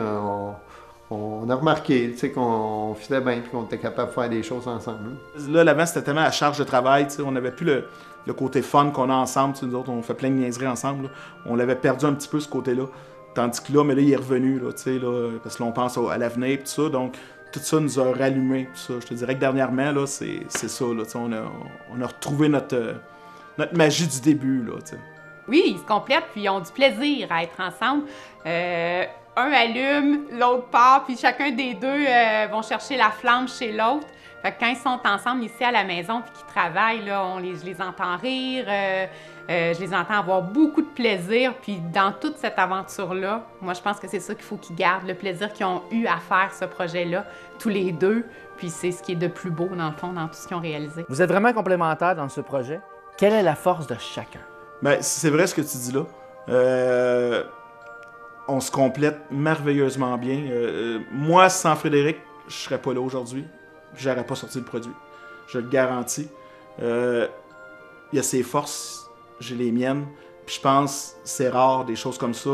on a remarqué, tu sais, qu'on filait bien et qu'on était capable de faire des choses ensemble. Là, l'avant, c'était tellement à charge de travail, tu sais, on n'avait plus le côté fun qu'on a ensemble. Tu sais, nous autres, on fait plein de niaiseries ensemble. Là. On l'avait perdu un petit peu, ce côté-là. Tandis que là, mais là, il est revenu, là, tu sais, là, parce que là, on pense à l'avenir et tout ça. Donc, tout ça nous a rallumé. Tout ça. Je te dirais que dernièrement, là, c'est ça. Là, tu sais, on a retrouvé notre magie du début, là, tu sais. Oui, ils se complètent, puis ils ont du plaisir à être ensemble. Un allume, l'autre part, puis chacun des deux vont chercher la flamme chez l'autre. Fait que quand ils sont ensemble ici à la maison puis qu'ils travaillent, là, je les entends rire, je les entends avoir beaucoup de plaisir. Puis dans toute cette aventure-là, moi, je pense que c'est ça qu'il faut qu'ils gardent, le plaisir qu'ils ont eu à faire ce projet-là, tous les deux. Puis c'est ce qui est de plus beau, dans le fond, dans tout ce qu'ils ont réalisé. Vous êtes vraiment complémentaires dans ce projet. Quelle est la force de chacun? Bien, c'est vrai ce que tu dis là. On se complète merveilleusement bien. Moi, sans Frédéric, je serais pas là aujourd'hui. J'aurais pas sorti le produit. Je le garantis. Il y a ses forces, j'ai les miennes. Puis je pense que c'est rare, des choses comme ça.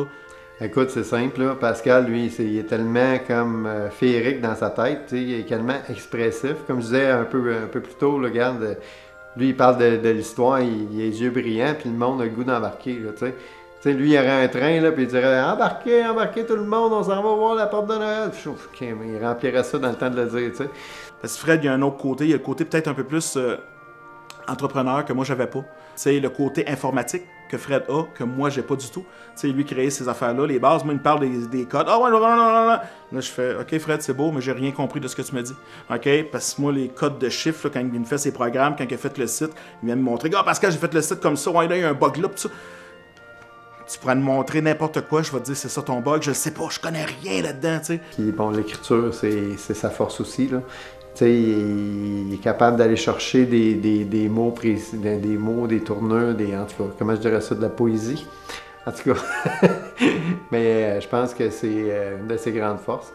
Écoute, c'est simple, là. Pascal, lui, il est tellement comme féerique dans sa tête. Il est tellement expressif. Comme je disais un peu plus tôt, là, regarde, lui, il parle de l'histoire, il a les yeux brillants, puis le monde a le goût d'embarquer. Tu Tu sais, lui, il y aurait un train, là, puis il dirait « Embarquez, embarquez tout le monde, on s'en va voir la porte de Noël. » OK, mais il remplirait ça dans le temps de le dire, tu sais. Parce que Fred, il y a un autre côté. Il y a le côté peut-être un peu plus entrepreneur que moi, j'avais pas. Tu sais, le côté informatique que Fred a, que moi, j'ai pas du tout. Tu sais, lui, créer ces affaires-là, les bases, moi, il me parle des codes. Ah ouais, non. Là, je fais, OK, Fred, c'est beau, mais j'ai rien compris de ce que tu me dis. OK? Parce que moi, les codes de chiffres, là, quand il me fait ses programmes, quand il a fait le site, il vient me montrer, ah, Pascal, j'ai fait le site comme ça. Ouais, là, il y a un bug là, pis ça. Tu pourrais me montrer n'importe quoi, je vais te dire, c'est ça ton bug. Je le sais pas, je connais rien là-dedans, tu sais. Puis bon, l'écriture, c'est sa force aussi, là. Tu sais, il est capable d'aller chercher des mots précis, des mots, des tournures, en tout cas, comment je dirais ça, de la poésie. En tout cas, mais je pense que c'est une de ses grandes forces.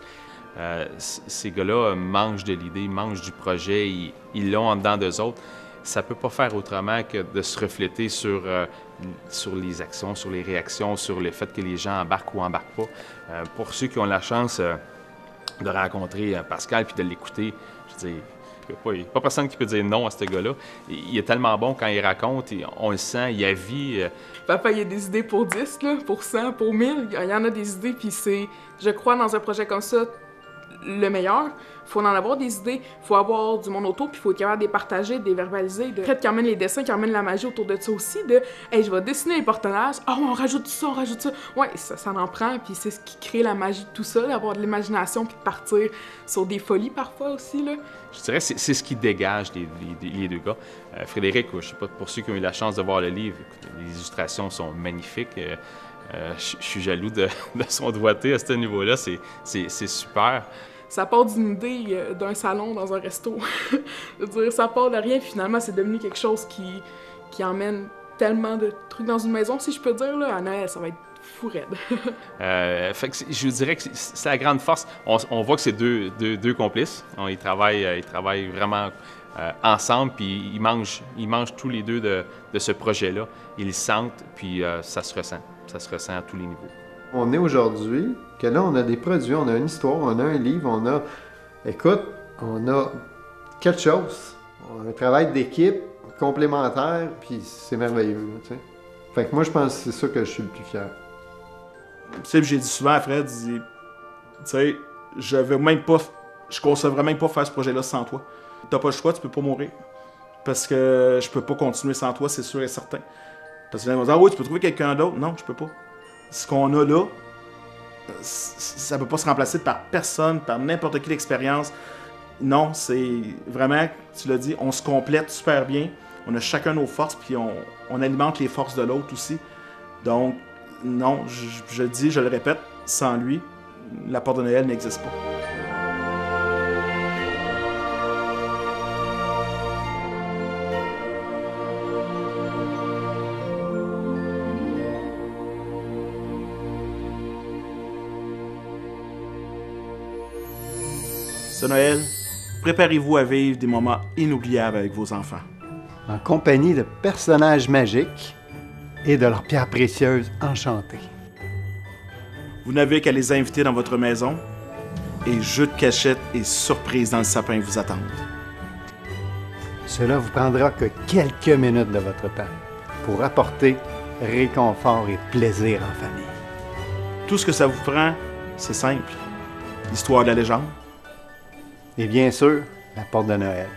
Ces gars-là mangent de l'idée, mangent du projet, ils l'ont en dedans d'eux autres. Ça peut pas faire autrement que de se refléter sur les actions, sur les réactions, sur le fait que les gens embarquent ou embarquent pas. Pour ceux qui ont la chance de rencontrer Pascal puis de l'écouter, je veux dire, il n'y a pas personne qui peut dire non à ce gars-là. Il est tellement bon quand il raconte, on le sent, il a vie. Papa, il y a des idées pour 10, là, pour 100, pour 1000. Il y en a des idées, puis c'est, je crois, dans un projet comme ça, le meilleur. Il faut en avoir des idées, il faut avoir du monde autour, puis il faut être capable de les partager, de les verbaliser. Fred qui emmène les dessins, qui emmène la magie autour de ça aussi, de « Hey, je vais dessiner les personnages, oh, on rajoute ça, on rajoute ça. » Ouais, ça en prend, puis c'est ce qui crée la magie de tout ça, d'avoir de l'imagination, puis de partir sur des folies parfois aussi, là. Je dirais que c'est ce qui dégage les deux gars. Frédéric, je sais pas, pour ceux qui ont eu la chance de voir le livre, les illustrations sont magnifiques. Je suis jaloux de son doigté à ce niveau-là, c'est super. Ça part d'une idée d'un salon dans un resto. Je veux dire, ça part de rien, finalement, c'est devenu quelque chose qui emmène tellement de trucs dans une maison, si je peux dire, là. À Noël, ça va être fou raide. Fait que je dirais que c'est la grande force. On voit que c'est deux complices. Ils travaillent vraiment ensemble, puis ils mangent tous les deux de ce projet-là. Ils le sentent, puis ça se ressent. Ça se ressent à tous les niveaux. On est aujourd'hui que là, on a des produits, on a une histoire, on a un livre, on a quelque chose. On a un travail d'équipe complémentaire, puis c'est merveilleux, tu sais. Fait que moi, je pense que c'est ça que je suis le plus fier. Tu sais, j'ai dit souvent à Fred, tu sais, je concevrais même pas faire ce projet-là sans toi. T'as pas le choix, tu peux pas mourir. Parce que je peux pas continuer sans toi, c'est sûr et certain. Parce que les gens vont dire, ah oui, tu peux trouver quelqu'un d'autre. Non, je peux pas. Ce qu'on a là, ça peut pas se remplacer par personne, par n'importe quelle expérience. Non, c'est vraiment, tu l'as dit, on se complète super bien. On a chacun nos forces, puis on alimente les forces de l'autre aussi. Donc, non, je le dis, je le répète, sans lui, la porte de Noël n'existe pas. Ce Noël, préparez-vous à vivre des moments inoubliables avec vos enfants. En compagnie de personnages magiques et de leurs pierres précieuses enchantées. Vous n'avez qu'à les inviter dans votre maison et jeux de cachette et surprises dans le sapin vous attendent. Cela vous prendra que quelques minutes de votre temps pour apporter réconfort et plaisir en famille. Tout ce que ça vous prend, c'est simple. L'histoire de la légende. Et bien sûr, la porte de Noël.